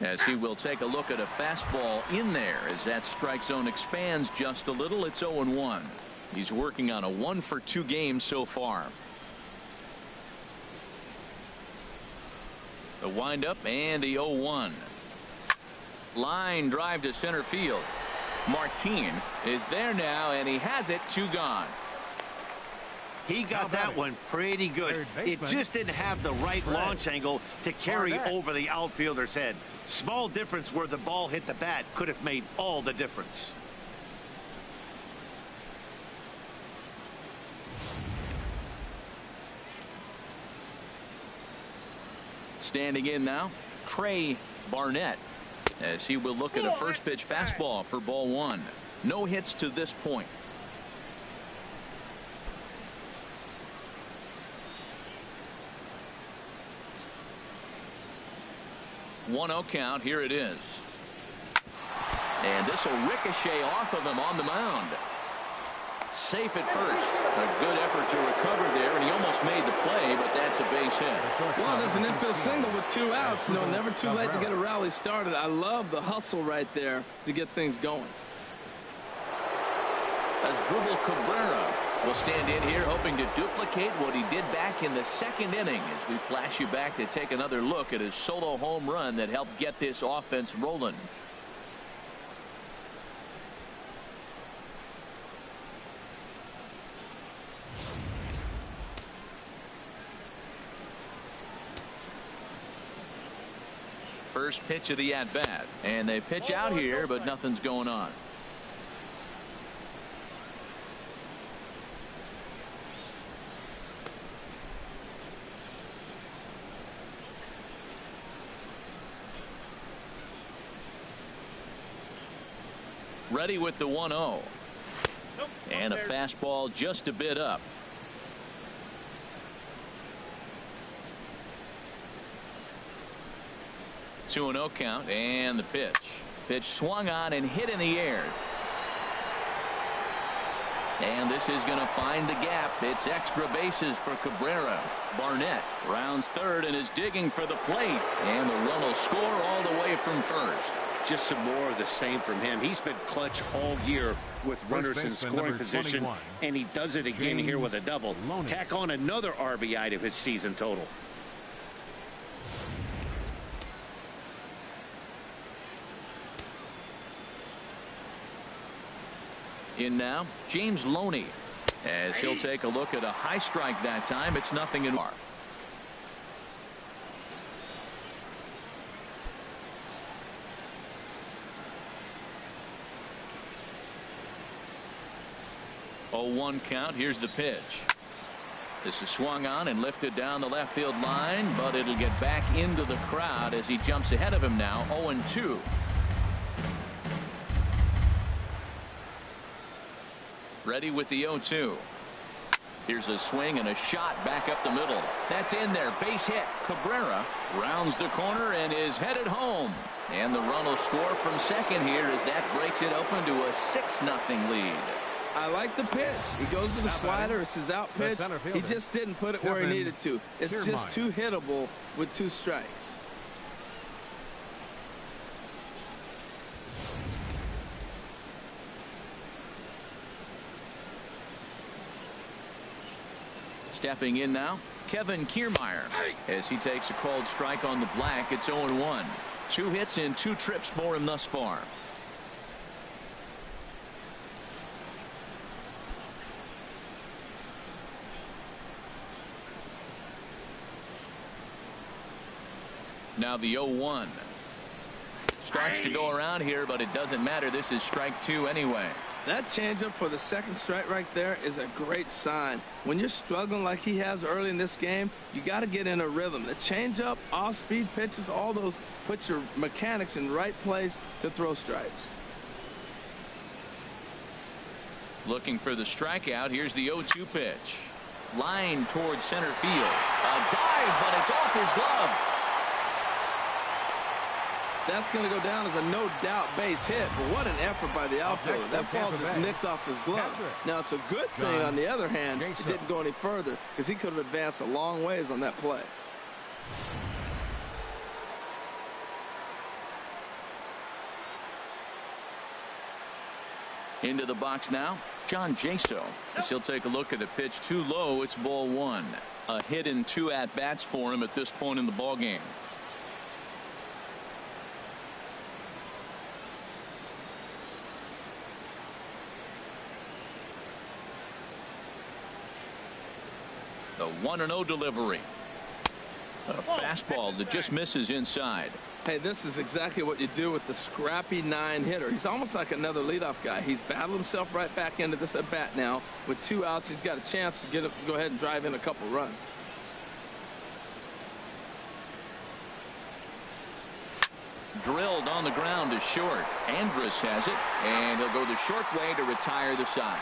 As he will take a look at a fastball in there as that strike zone expands just a little. It's 0-1. He's working on a 1-for-2 game so far. The windup and the 0-1. Line drive to center field. Martin is there now, and he has it. 2 gone. He got that one pretty good. It just didn't have the right launch angle to carry over the outfielder's head. Small difference where the ball hit the bat could have made all the difference. Standing in now, Trey Barnett, as he will look at a first pitch fastball for ball 1. No hits to this point. 1-0 count. Here it is. And this will ricochet off of him on the mound. Safe at first. A good effort to recover there, and he almost made the play, but that's a base hit. Well, there's an infield single with 2 outs. You know, never too late to get a rally started. I love the hustle right there to get things going. Asdrubal Cabrera will stand in here hoping to duplicate what he did back in the 2nd inning as we flash you back to take another look at his solo home run that helped get this offense rolling. First pitch of the at-bat, and they pitch out here, but nothing's going on. Ready with the 1-0. And a fastball just a bit up. Two 2-0 count, and the pitch. Pitch swung on and hit in the air. And this is going to find the gap. It's extra bases for Cabrera. Barnett rounds third and is digging for the plate. And the run will score all the way from first. Just some more of the same from him. He's been clutch all year with runners in scoring position, and he does it again here with a double. Tack on another RBI to his season total. In now, James Loney, as he'll take a look at a high strike that time. It's nothing in mark. Oh, 1 count. Here's the pitch. This is swung on and lifted down the left field line, but it'll get back into the crowd as he jumps ahead of him now. 0-2. Ready with the 0-2. Here's a swing and a shot back up the middle. That's in there. Base hit. Cabrera rounds the corner and is headed home. And the run will score from second here as that breaks it open to a 6-0 lead. I like the pitch. He goes to the slider. It's his out pitch. He just didn't put it where he needed to. It's just too hittable with 2 strikes. Stepping in now, Kevin Kiermaier, as he takes a called strike on the black. It's 0-1. 2 hits in 2 trips for him thus far. Now the 0-1. Starts to go around here, but it doesn't matter. This is strike 2 anyway. That changeup for the second strike right there is a great sign. When you're struggling like he has early in this game, you got to get in a rhythm. The changeup, off-speed pitches, all those put your mechanics in right place to throw strikes. Looking for the strikeout. Here's the 0-2 pitch. Line towards center field. A dive, but it's off his glove. That's going to go down as a no-doubt base hit. But what an effort by the outfielder. That ball just nicked off his glove. Now, it's a good thing, on the other hand, it didn't go any further because he could have advanced a long ways on that play. Into the box now, John Jaso, as he'll take a look at a pitch too low. It's ball 1. A hit in 2 at-bats for him at this point in the ballgame. The 1-0 delivery. A fastball that just misses inside. Hey, this is exactly what you do with the scrappy 9 hitter. He's almost like another leadoff guy. He's battled himself right back into this at bat now. With 2 outs, he's got a chance to go ahead and drive in a couple runs. Drilled on the ground to short. Andrus has it, and he'll go the short way to retire the side.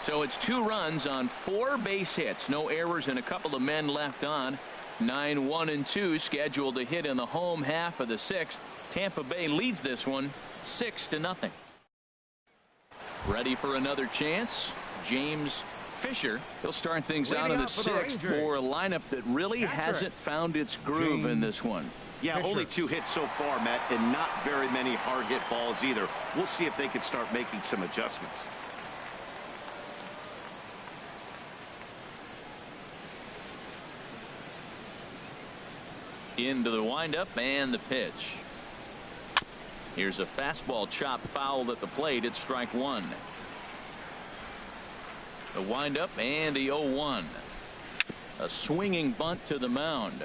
So it's 2 runs on 4 base hits. No errors and a couple of men left on. 9-1-2 scheduled to hit in the home half of the 6th. Tampa Bay leads this one 6-0. Ready for another chance. James Fisher. He'll start things out in the 6th for a lineup that really hasn't found its groove in this one. Yeah, only 2 hits so far, Matt, and not very many hard hit balls either. We'll see if they can start making some adjustments. Into the windup and the pitch. Here's a fastball chopped foul at the plate. It's strike 1. The windup and the 0-1. A swinging bunt to the mound.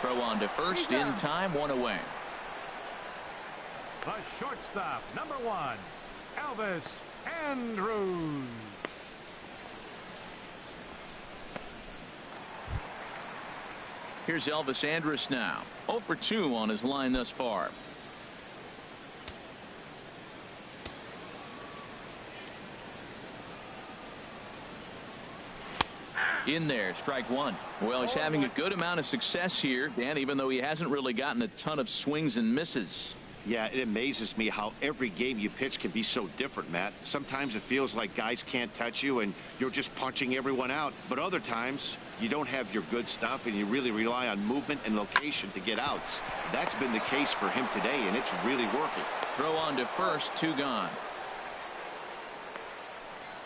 Throw on to first in time, 1 away. The shortstop, number 1, Elvis Andrus. Here's Elvis Andrus now. 0 for 2 on his line thus far. In there, strike 1. Well, he's having a good amount of success here, Dan, even though he hasn't really gotten a ton of swings and misses. Yeah, it amazes me how every game you pitch can be so different, Matt. Sometimes it feels like guys can't touch you and you're just punching everyone out. But other times you don't have your good stuff and you really rely on movement and location to get outs. That's been the case for him today, and it's really working. Throw on to first, 2 gone.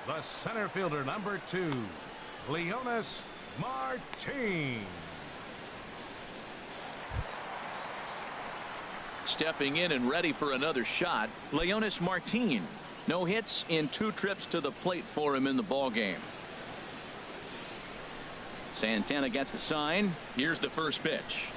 The center fielder, number 2, Leonis Martin. Stepping in and ready for another shot, Leonis Martin. No hits in 2 trips to the plate for him in the ballgame. Santana gets the sign. Here's the first pitch.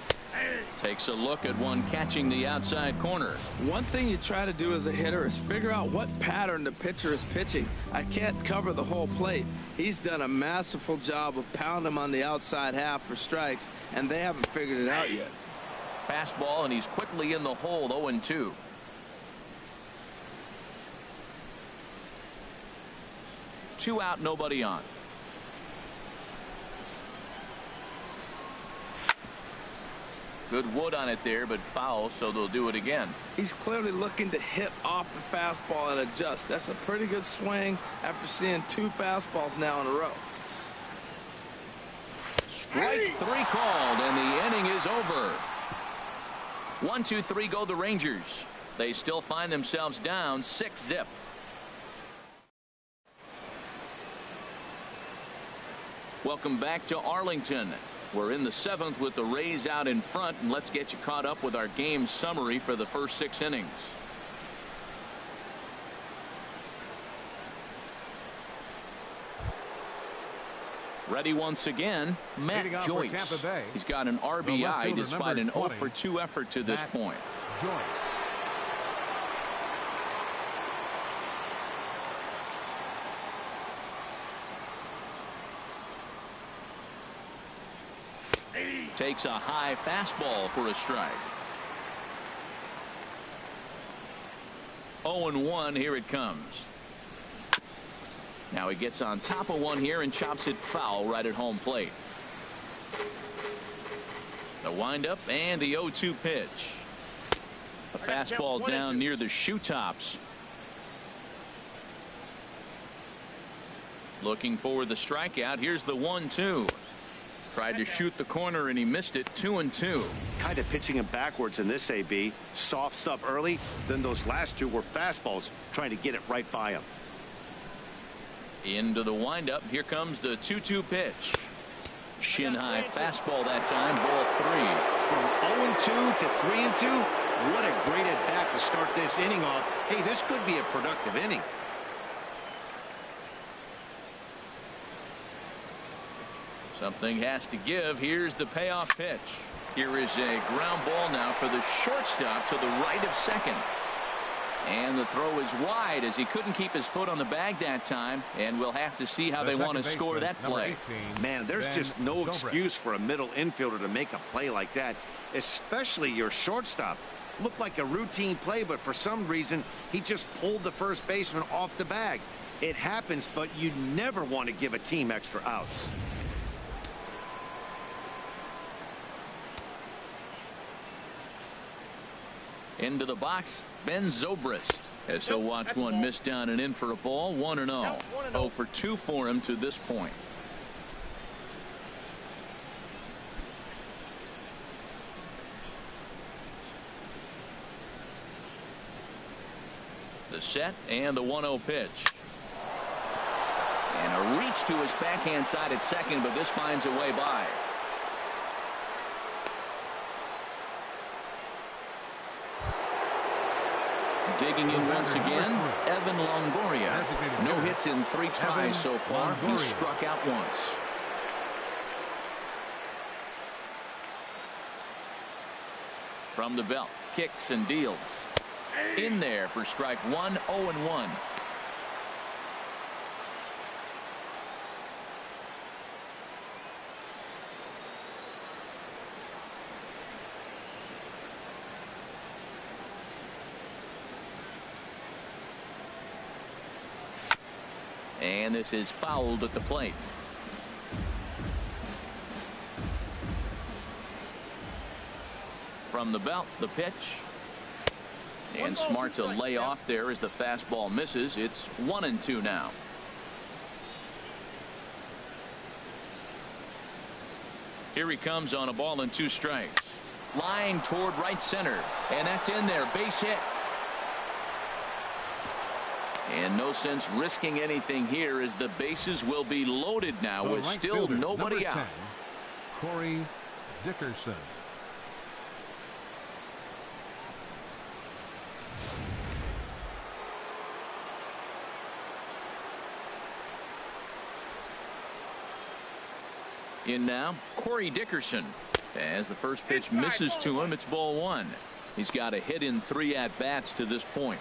Takes a look at one catching the outside corner. One thing you try to do as a hitter is figure out what pattern the pitcher is pitching. I can't cover the whole plate. He's done a masterful job of pounding him on the outside half for strikes, and they haven't figured it out yet. Fastball, and he's quickly in the hole. 0-2. Two out, nobody on. Good wood on it there, but foul, so they'll do it again. He's clearly looking to hit off the fastball and adjust. That's a pretty good swing after seeing 2 fastballs now in a row. Strike 3 called, and the inning is over. 1-2-3 go the Rangers. They still find themselves down 6-zip. Welcome back to Arlington. We're in the 7th with the Rays out in front, and let's get you caught up with our game summary for the first 6 innings. Ready once again, Matt Joyce. He's got an RBI despite an 0-for-2 effort to this point. Takes a high fastball for a strike. 0-1, here it comes. Now he gets on top of one here and chops it foul right at home plate. The windup and the 0-2 pitch. A fastball down near the shoe tops. Looking for the strikeout. Here's the 1-2. Tried to shoot the corner and he missed it. 2-2. Kind of pitching him backwards in this AB. Soft stuff early. Then those last 2 were fastballs trying to get it right by him. Into the windup. Here comes the 2-2 pitch. Shin high fastball that time. Ball 3. From 0-2 to 3-2. What a great at bat to start this inning off. Hey, this could be a productive inning. Something has to give. Here's the payoff pitch. Here is a ground ball now for the shortstop to the right of second. And the throw is wide as he couldn't keep his foot on the bag that time. And we'll have to see how they want to score that play. Man, there's just no excuse for a middle infielder to make a play like that, especially your shortstop. Looked like a routine play, but for some reason, he just pulled the first baseman off the bag. It happens, but you never want to give a team extra outs. Into the box, Ben Zobrist, as he'll watch one miss down and in for a ball. 1-0. 0-for-2 for him to this point. The set and the 1-0 pitch. And a reach to his backhand side at second, but this finds a way by. Digging in once again, Evan Longoria. No hits in 3 tries so far. He struck out once. From the belt, kicks and deals. In there for strike 1, 0-1. And this is fouled at the plate. From the belt, the pitch. And smart to lay off there as the fastball misses. It's 1-2 now. Here he comes on a ball and 2 strikes. Line toward right center. And that's in there. Base hit. And no sense risking anything here as the bases will be loaded now with still nobody out. Corey Dickerson. In now, Corey Dickerson. As the first pitch misses to him, it's ball 1. He's got a hit in 3 at-bats to this point.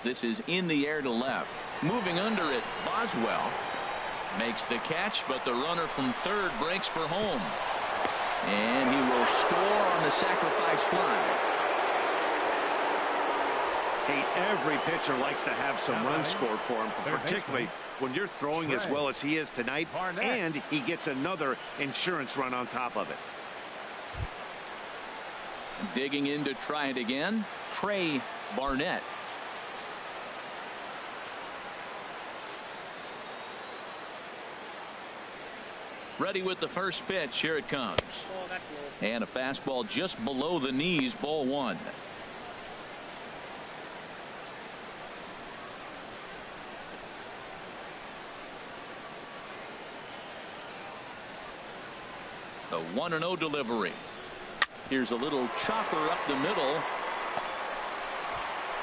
This is in the air to left. Moving under it, Boswell makes the catch, but the runner from third breaks for home. And he will score on the sacrifice fly. Hey, every pitcher likes to have some runs scored for him, particularly when you're throwing as well as he is tonight, and he gets another insurance run on top of it. Digging in to try it again, Trey Barnett. Ready with the first pitch. Here it comes. And a fastball just below the knees, ball one. The 1-0 delivery. Here's a little chopper up the middle.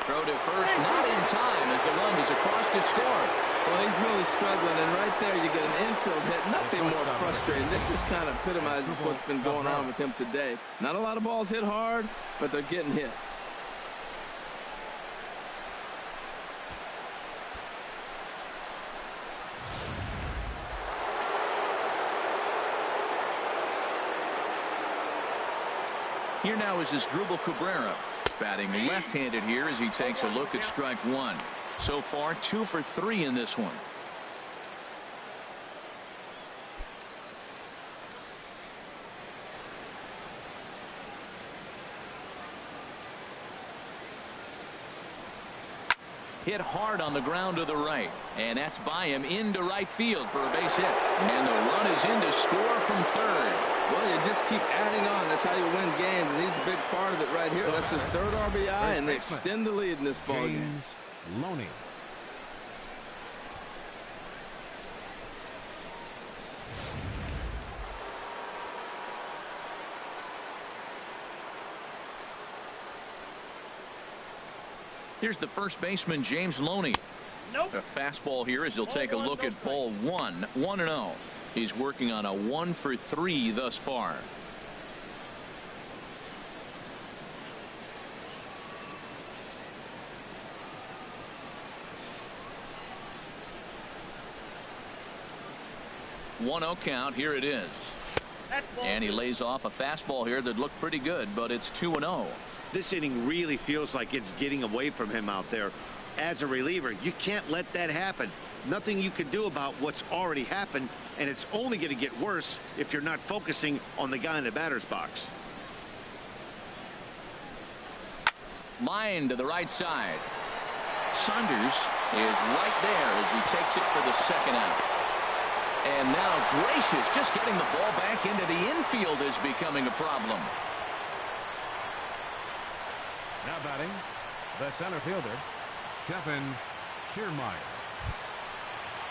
Throw to first, not in time as the run is across to score. Well, he's really struggling, and right there you get an infield hit. Nothing more frustrating. That just kind of epitomizes what's been going on with him today. Not a lot of balls hit hard, but they're getting hits. Here now is Asdrubal Cabrera, batting left-handed here as he takes a look at strike one. So far 2 for 3 in this one. Hit hard on the ground to the right, and that's by him into right field for a base hit. And the run is in to score from third. Well, you just keep adding on. That's how you win games, and he's a big part of it right here. That's his third RBI, and they extend the lead in this ball game. Loney. Here's the first baseman, James Loney. A fastball here as he'll take a look at ball one. 1-0. He's working on a 1 for 3 thus far. One 0 count. Here it is. And he lays off a fastball here that looked pretty good, but it's 2-0. This inning really feels like it's getting away from him out there. As a reliever, you can't let that happen. Nothing you can do about what's already happened, and it's only going to get worse if you're not focusing on the guy in the batter's box. Line to the right side. Saunders is right there as he takes it for the second out. And now Gracious just getting the ball back into the infield is becoming a problem. Now batting, the center fielder, Kevin Kiermaier.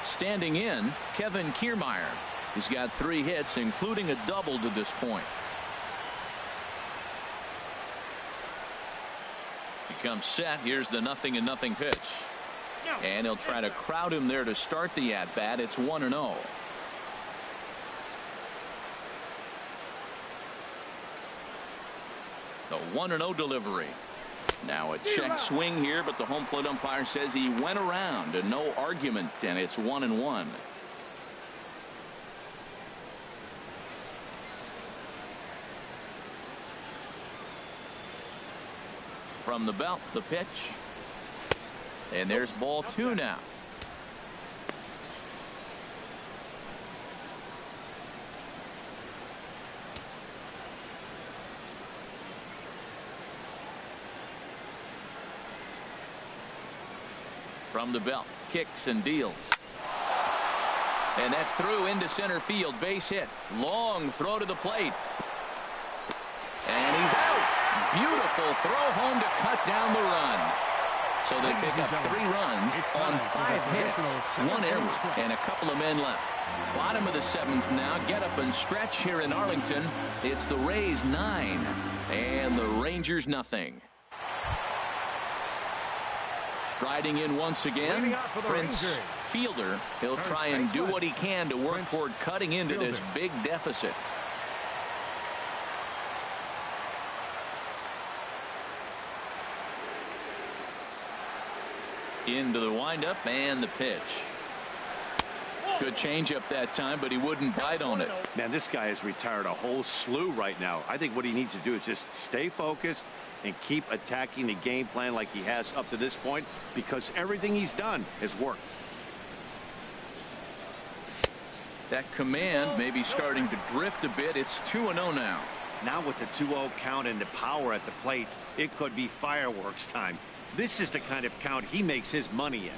Standing in, Kevin Kiermaier. He's got 3 hits, including a double to this point. He comes set. Here's the 0-0 pitch. And he'll try to crowd him there to start the at-bat. It's 1-0. The 1-0 delivery. Now a check swing here, but the home plate umpire says he went around and no argument, and it's 1-1. From the belt, the pitch. And there's ball 2 now. From the belt, kicks and deals. And that's through into center field, base hit. Long throw to the plate. And he's out. Beautiful throw home to cut down the run. So they pick up 3 runs on 5 hits, 1 error, and a couple of men left. Bottom of the 7th now. Get up and stretch here in Arlington. It's the Rays 9 and the Rangers nothing. Striding in once again, Prince Fielder. He'll try and do what he can to work toward cutting into this big deficit. Into the windup and the pitch. Good changeup that time, but he wouldn't bite on it. Man, this guy has retired a whole slew right now. I think what he needs to do is just stay focused and keep attacking the game plan like he has up to this point, because everything he's done has worked. That command may be starting to drift a bit. It's 2-0 now. Now with the 2-0 count and the power at the plate, it could be fireworks time. This is the kind of count he makes his money in.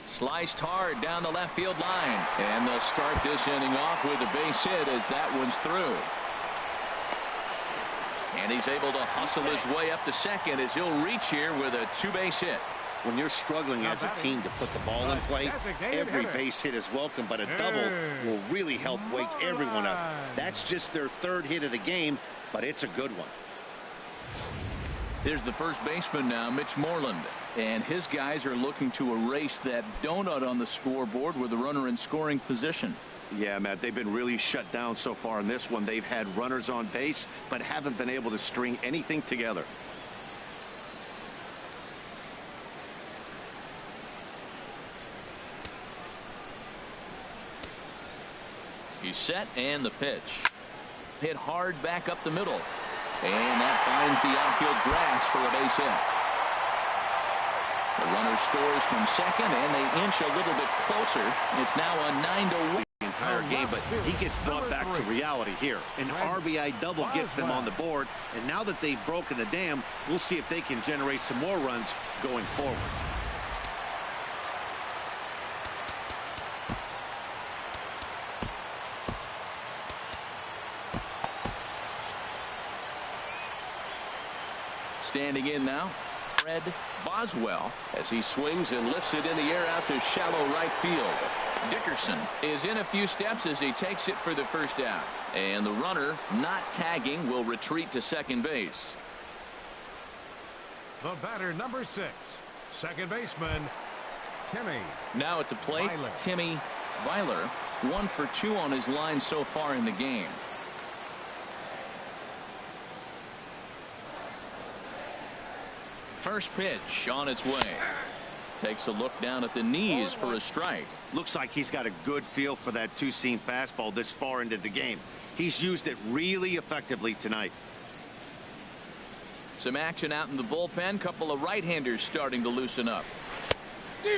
Sliced hard down the left field line, and they'll start this inning off with a base hit as that one's through. And he's able to hustle his way up to second as he'll reach here with a 2-base hit. When you're struggling as a team to put the ball in play, every base hit is welcome, but a double will really help wake everyone up. That's just their 3rd hit of the game, but it's a good one. There's the first baseman now, Mitch Moreland, and his guys are looking to erase that donut on the scoreboard with a runner in scoring position. Yeah, Matt, they've been really shut down so far in this one. They've had runners on base, but haven't been able to string anything together. He's set, and the pitch. Hit hard back up the middle. And that finds the outfield grass for a base hit. The runner scores from second, and they inch a little bit closer. It's now a 9-1. Entire game, but he gets brought back to reality here. An RBI double gets them on the board, and now that they've broken the dam, we'll see if they can generate some more runs going forward. Standing in now, Fred Boswell, as he swings and lifts it in the air out to shallow right field. Dickerson is in a few steps as he takes it for the first out. And the runner, not tagging, will retreat to second base. The batter, number 6, second baseman, Timmy. Now at the plate, Weiler. Timmy Weiler, 1 for 2 on his line so far in the game. First pitch on its way. Takes a look down at the knees for a strike. Looks like he's got a good feel for that two-seam fastball this far into the game. He's used it really effectively tonight. Some action out in the bullpen. Couple of right-handers starting to loosen up.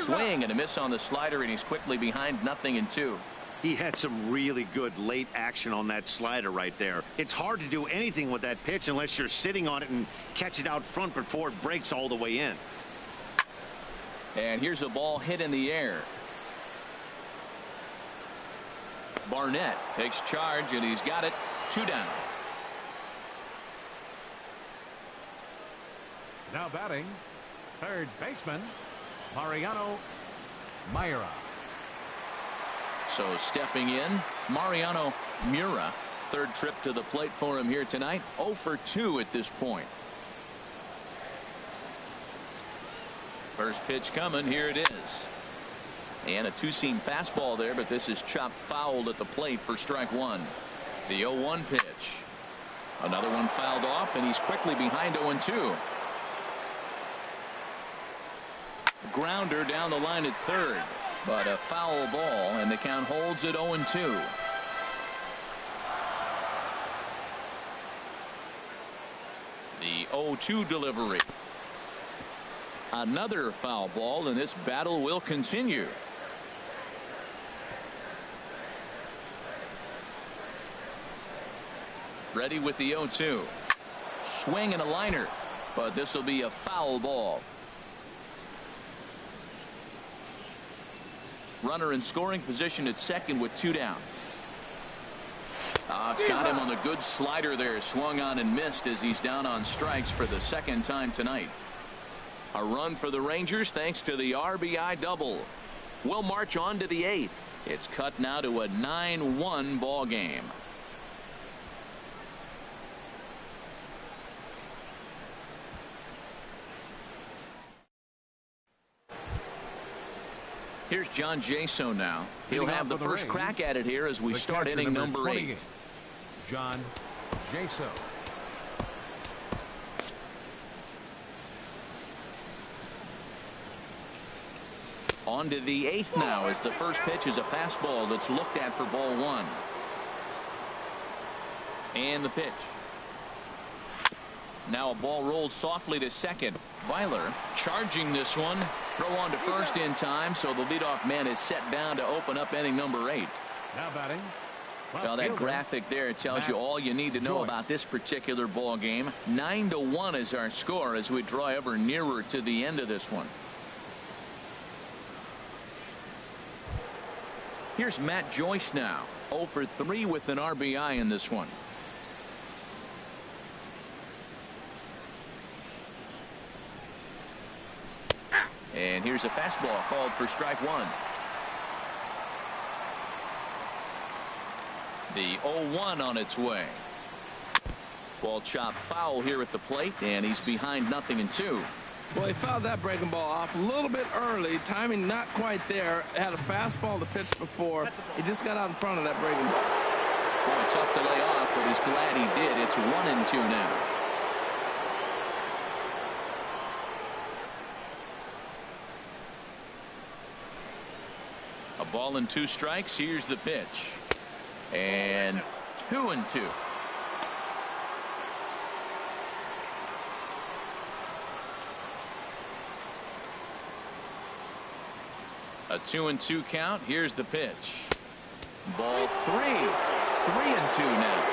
Swing and a miss on the slider, and he's quickly behind 0-2. He had some really good late action on that slider right there. It's hard to do anything with that pitch unless you're sitting on it and catch it out front before it breaks all the way in. And here's a ball hit in the air. Barnett takes charge, and he's got it. 2 down. Now batting, third baseman, Mariano Mayra. So stepping in, Mariano Mura. Third trip to the plate for him here tonight. 0 for 2 at this point. First pitch coming. Here it is. And a two-seam fastball there, but this is chopped fouled at the plate for strike 1. The 0-1 pitch. Another one fouled off, and he's quickly behind 0-2. Grounder down the line at third, but a foul ball, and the count holds at 0-2. The 0-2 delivery. Another foul ball, and this battle will continue. Ready with the 0-2. Swing and a liner, but this will be a foul ball. Runner in scoring position at second with 2 down. Got him on the good slider there. Swung on and missed as he's down on strikes for the second time tonight. A run for the Rangers thanks to the RBI double. We'll march on to the 8th. It's cut now to a 9-1 ball game. Here's John Jaso now. He'll have the first crack at it here as we start inning number 8. John Jaso. On to the 8th now, as the first pitch is a fastball that's looked at for ball 1. And the pitch. Now a ball rolled softly to second. Weiler charging this one. Throw on to first in time, so the leadoff man is set down to open up inning number 8. Now batting. Well, that graphic there tells you all you need to know about this particular ball game. 9-1 is our score as we draw ever nearer to the end of this one. Here's Matt Joyce now. 0 for 3 with an RBI in this one. And here's a fastball called for strike 1. The 0-1 on its way. Ball chopped foul here at the plate, and he's behind 0-2. Well, he fouled that breaking ball off a little bit early. Timing not quite there. Had a fastball to pitch before. He just got out in front of that breaking ball. Boy, tough to lay off, but he's glad he did. It's 1-2 now. A ball and 2 strikes. Here's the pitch. And 2-2. A 2-2 count. Here's the pitch. Ball 3. 3-2 now.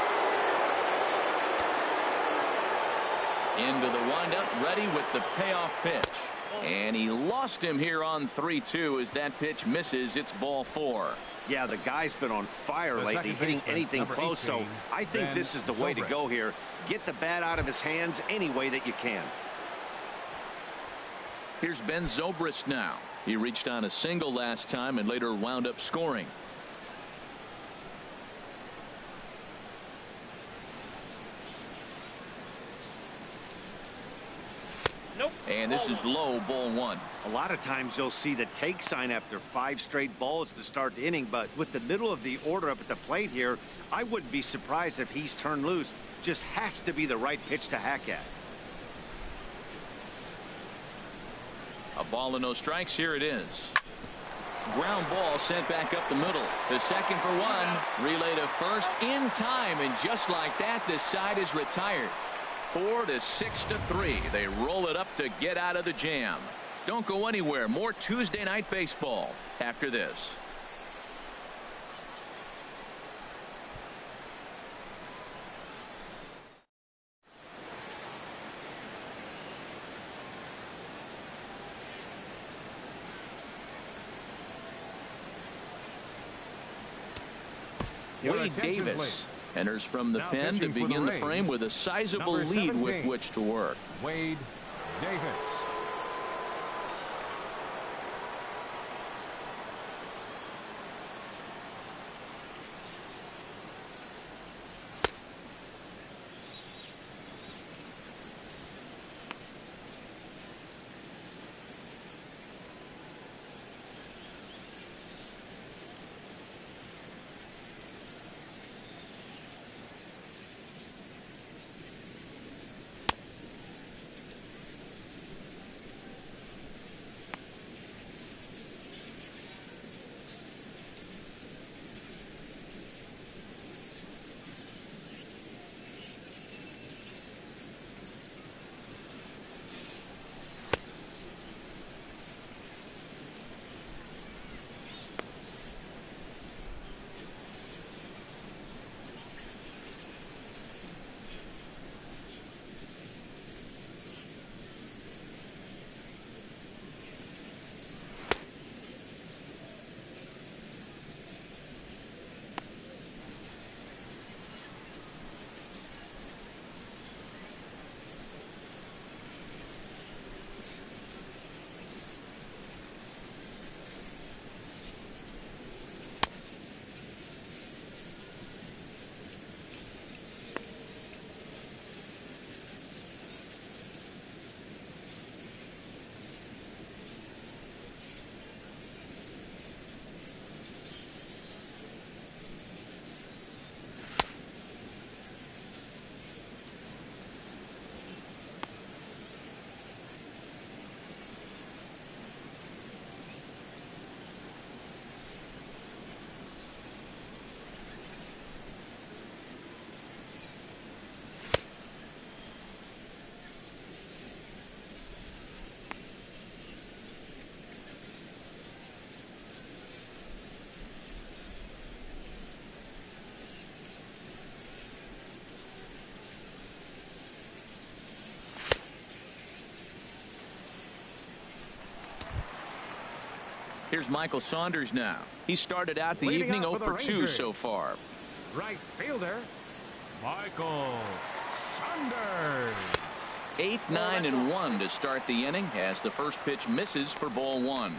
Into the windup, ready with the payoff pitch. And he lost him here on 3-2 as that pitch misses. It's ball 4. Yeah, the guy's been on fire lately, hitting anything close, so I think this is the way to go here. Get the bat out of his hands any way that you can. Here's Ben Zobrist now. He reached on a single last time and later wound up scoring. And this is low, ball 1. A lot of times you'll see the take sign after 5 straight balls to start the inning, but with the middle of the order up at the plate here, I wouldn't be surprised if he's turned loose. Just has to be the right pitch to hack at. A ball and no strikes. Here it is. Ground ball sent back up the middle. The second for 1. Relay to first in time, and just like that, this side is retired. 4-6-3. They roll it up to get out of the jam. Don't go anywhere. More Tuesday night baseball after this. Wade Davis enters from the pen to begin the frame with a sizable lead with which to work. Wade Davis. Here's Michael Saunders now. He started out the Leading evening off 0 for the for 2 Rangers. so far. Right fielder, Michael Saunders. 8, 9, and 1 to start the inning as the first pitch misses for ball 1.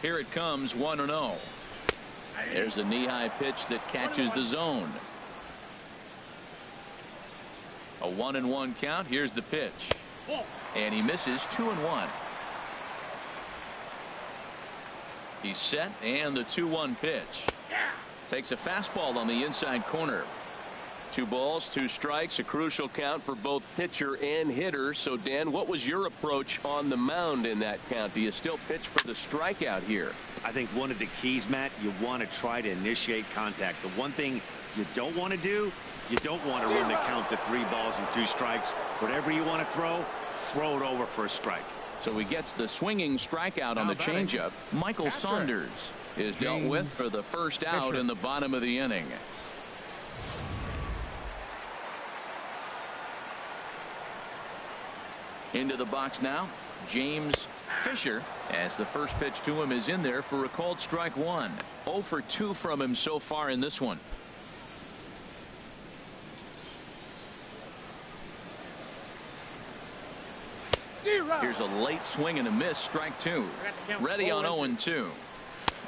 Here it comes, 1-0. There's a knee-high pitch that catches the zone. A 1-1 count. Here's the pitch. And he misses 2-1. He's set, and the 2-1 pitch. Takes a fastball on the inside corner. 2 balls, 2 strikes, a crucial count for both pitcher and hitter. So, Dan, what was your approach on the mound in that count? Do you still pitch for the strikeout here? I think one of the keys, Matt, you want to try to initiate contact. The one thing you don't want to do, you don't want to run the count to 3 balls and 2 strikes. Whatever you want to throw it over for a strike. So he gets the swinging strikeout on the changeup. Michael Saunders is dealt with for the first out in the bottom of the inning. Into the box now, James Fisher, as the first pitch to him is in there for a called strike 1. 0 for 2 from him so far in this one. Here's a late swing and a miss, strike 2. Ready on 0-2.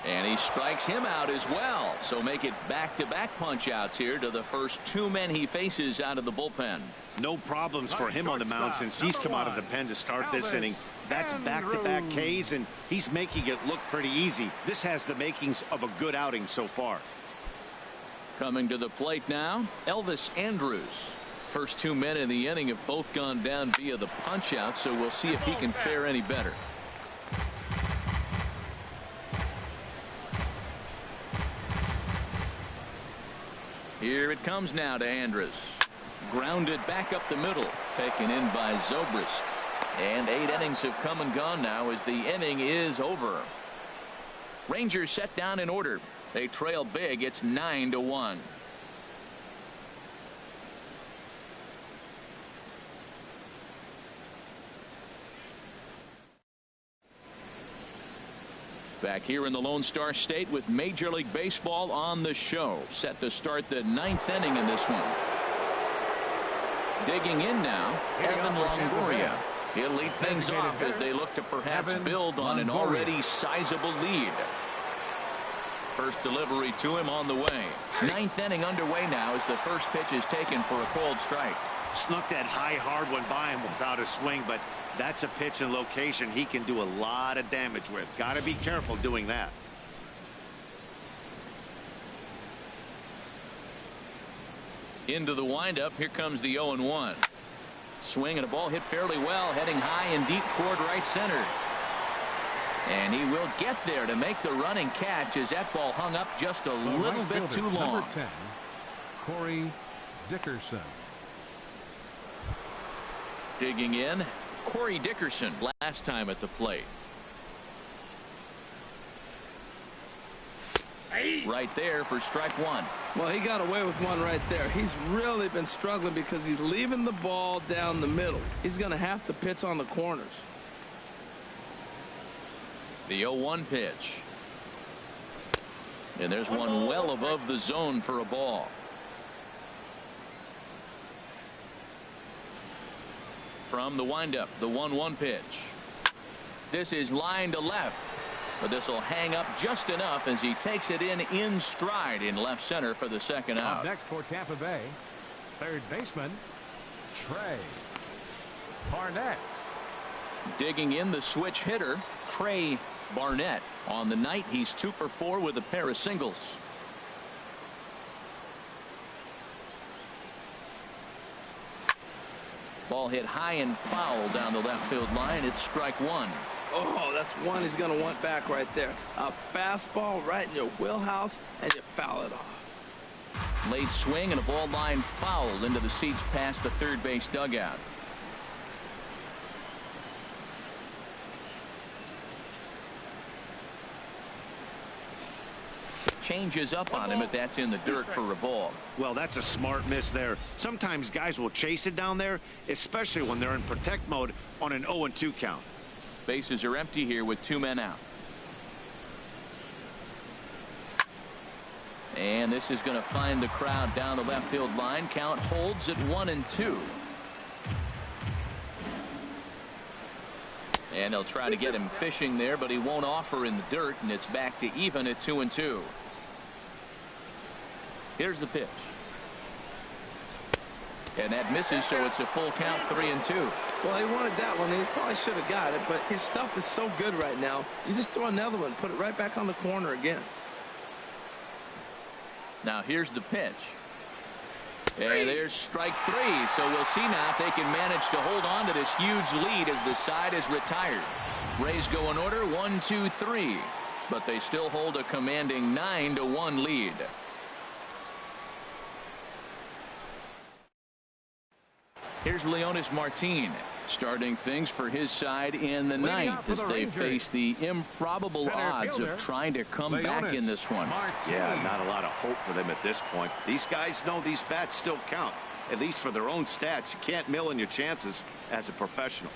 And he strikes him out as well. So make it back-to-back punch-outs here to the first 2 men he faces out of the bullpen. No problems for him on the mound since he's come out of the pen to start this inning. That's back-to-back Ks, and he's making it look pretty easy. This has the makings of a good outing so far. Coming to the plate now, Elvis Andrus. First 2 men in the inning have both gone down via the punch-out, so we'll see if he can fare any better. Here it comes now to Andrus. Grounded back up the middle, taken in by Zobrist. And 8 innings have come and gone now as the inning is over. Rangers set down in order. They trail big. It's 9-1. Back here in the Lone Star State with Major League Baseball on the show. Set to start the 9th inning in this one. Digging in now, Evan Longoria. He'll lead things off as they look to perhaps build on an already sizable lead. First delivery to him on the way. 9th inning underway now as the first pitch is taken for a called strike. Snuck that high hard one by him without a swing, but that's a pitch and location he can do a lot of damage with. Got to be careful doing that. Into the windup. Here comes the 0-1. Swing and a ball hit fairly well, heading high and deep toward right center. And he will get there to make the running catch as that ball hung up just a little bit too long. Number 10, Corey Dickerson. Digging in, Corey Dickerson last time at the plate. Right there for strike 1. Well, he got away with one right there. He's really been struggling because he's leaving the ball down the middle. He's going to have to pitch on the corners. The 0-1 pitch. And there's one well above the zone for a ball. From the windup, the 1-1 pitch. This is line to left. But this will hang up just enough as he takes it in stride in left center for the second out. Up next for Tampa Bay, third baseman, Trey Barnett. Digging in the switch hitter, Trey Barnett. On the night, he's 2 for 4 with a pair of singles. Ball hit high and foul down the left field line. It's strike 1. Oh, that's one he's going to want back right there. A fastball right in your wheelhouse, and you foul it off. Late swing and a ball line fouled into the seats past the third base dugout. changes up on him if that's in the dirt for a ball. Well, that's a smart miss there. Sometimes guys will chase it down there, especially when they're in protect mode on an 0-2 count. Bases are empty here with 2 men out. And this is going to find the crowd down the left field line. Count holds at 1-2. And they'll try to get him fishing there, but he won't offer in the dirt, and it's back to even at 2-2. Here's the pitch. And that misses, so it's a full count, 3-2. Well, he wanted that one. He probably should have got it, but his stuff is so good right now. You just throw another one, put it right back on the corner again. Now here's the pitch. And there's strike 3. So we'll see now if they can manage to hold on to this huge lead as the side is retired. Rays go in order 1-2-3, but they still hold a commanding 9-1 lead. Here's Leonis Martin starting things for his side in the ninth as they face the improbable odds of trying to come back in this one. Yeah, not a lot of hope for them at this point. These guys know these bats still count, at least for their own stats. You can't mill in your chances as a professional.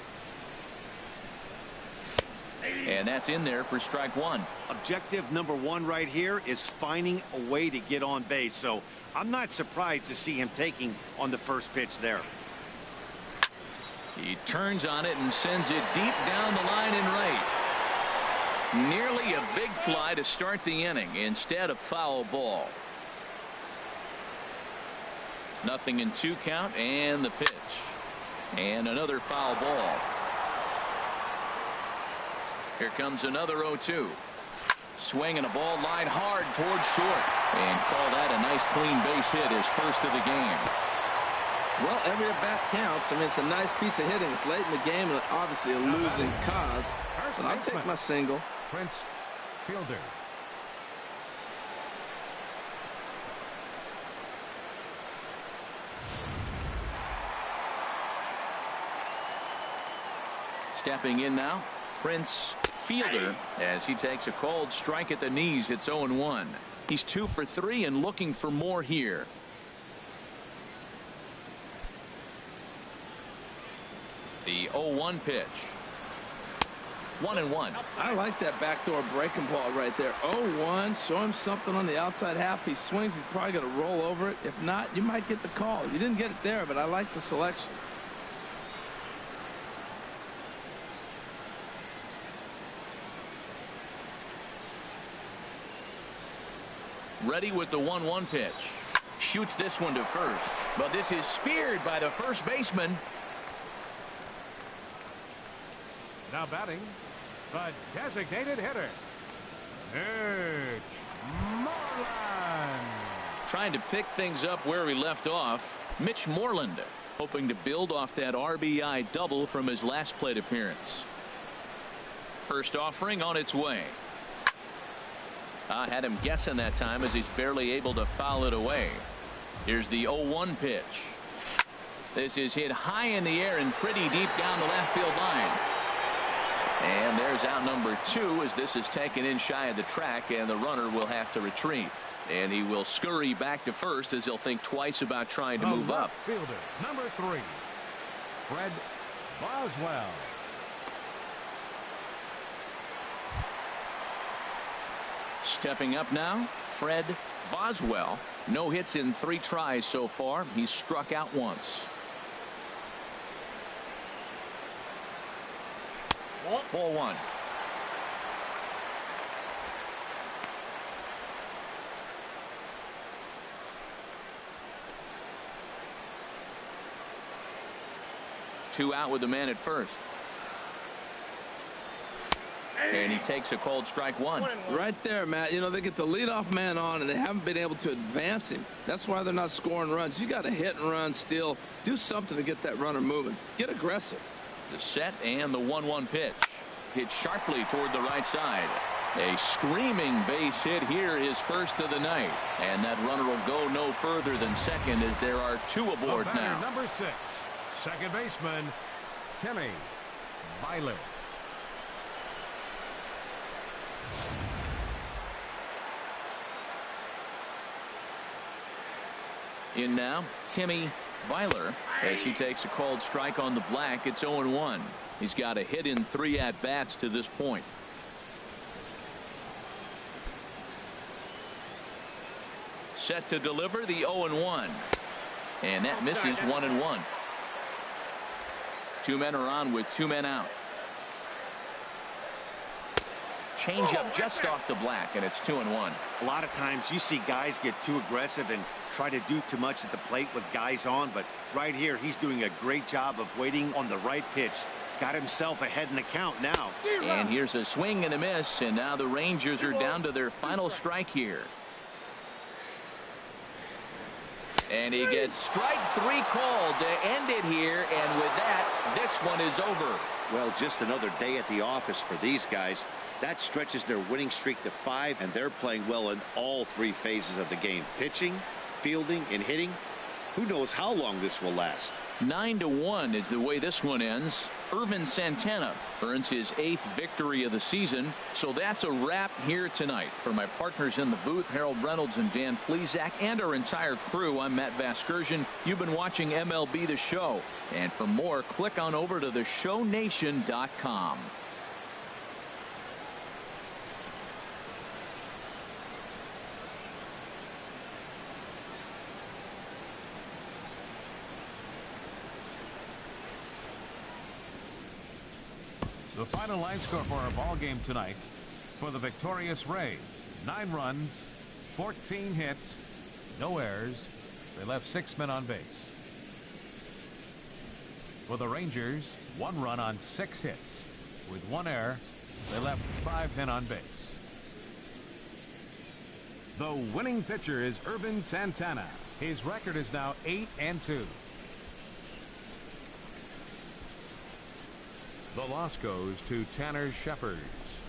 And that's in there for strike 1. Objective number 1 right here is finding a way to get on base. So I'm not surprised to see him taking on the first pitch there. He turns on it and sends it deep down the line and right. Nearly a big fly to start the inning. Instead, a foul ball. 0-2 count, and the pitch. And another foul ball. Here comes another 0-2. Swing and a ball line hard towards short. And call that a nice clean base hit, his first of the game. Well, every at bat counts. I mean, it's a nice piece of hitting. It's late in the game and obviously a losing cause. But I'll take my single. Prince Fielder. Stepping in now, Prince Fielder, as he takes a called strike at the knees. It's 0-1. He's 2 for 3 and looking for more here. The 0-1 pitch. 1-1. I like that backdoor breaking ball right there. 0-1. Show him something on the outside half. He swings. He's probably going to roll over it. If not, you might get the call. You didn't get it there, but I like the selection. Ready with the 1-1 pitch. Shoots this one to first. But this is speared by the first baseman. Now batting, the designated hitter, Mitch Moreland. Trying to pick things up where he left off. Mitch Moreland hoping to build off that RBI double from his last plate appearance. First offering on its way. I had him guessing that time as he's barely able to foul it away. Here's the 0-1 pitch. This is hit high in the air and pretty deep down the left field line. And there's out number 2 as this is taken in shy of the track, and the runner will have to retreat. And he will scurry back to first as he'll think twice about trying to move up. Fielder, number 3, Fred Boswell. Stepping up now, Fred Boswell. No hits in 3 tries so far. He's struck out once. Ball 1. Two out with the man at first. And he takes a cold strike 1. Right there, Matt. You know, they get the leadoff man on and they haven't been able to advance him. That's why they're not scoring runs. You got to hit and run, steal, do something to get that runner moving. Get aggressive. The set and the 1-1 pitch. Hit sharply toward the right side. A screaming base hit here, his first of the night. And that runner will go no further than second as there are 2 aboard now. Number 6, second baseman, Timmy Byler. In now, Timmy Byler, as he takes a called strike on the black. It's 0-1. He's got a hit in 3 at-bats to this point. Set to deliver the 0-1. And that misses 1-1. 2 men are on with 2 men out. Changeup just off the black, and it's 2-1. A lot of times you see guys get too aggressive and try to do too much at the plate with guys on, but right here he's doing a great job of waiting on the right pitch. Got himself ahead in the count now. And here's a swing and a miss, and now the Rangers are down to their final strike here. And he gets strike 3 called to end it here, and with that, this one is over. Well, just another day at the office for these guys. That stretches their winning streak to 5, and they're playing well in all 3 phases of the game. Pitching, fielding, and hitting. Who knows how long this will last? 9-1 is the way this one ends. Irvin Santana earns his 8th victory of the season. So that's a wrap here tonight. For my partners in the booth, Harold Reynolds and Dan Plesac, and our entire crew, I'm Matt Vasgersian. You've been watching MLB The Show. And for more, click on over to theshownation.com. The final line score for our ball game tonight for the victorious Rays: 9 runs, 14 hits, no errors. They left 6 men on base. For the Rangers, 1 run on 6 hits. With 1 error, they left 5 men on base. The winning pitcher is Irvin Santana. His record is now 8-2. The loss goes to Tanner Shepard.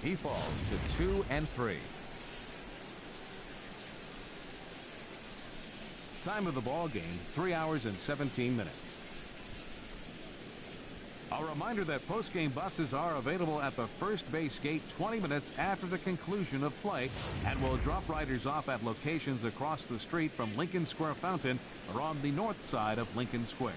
He falls to 2-3. Time of the ball game, 3 hours and 17 minutes. A reminder that post-game buses are available at the first base gate 20 minutes after the conclusion of play and will drop riders off at locations across the street from Lincoln Square Fountain or on the north side of Lincoln Square.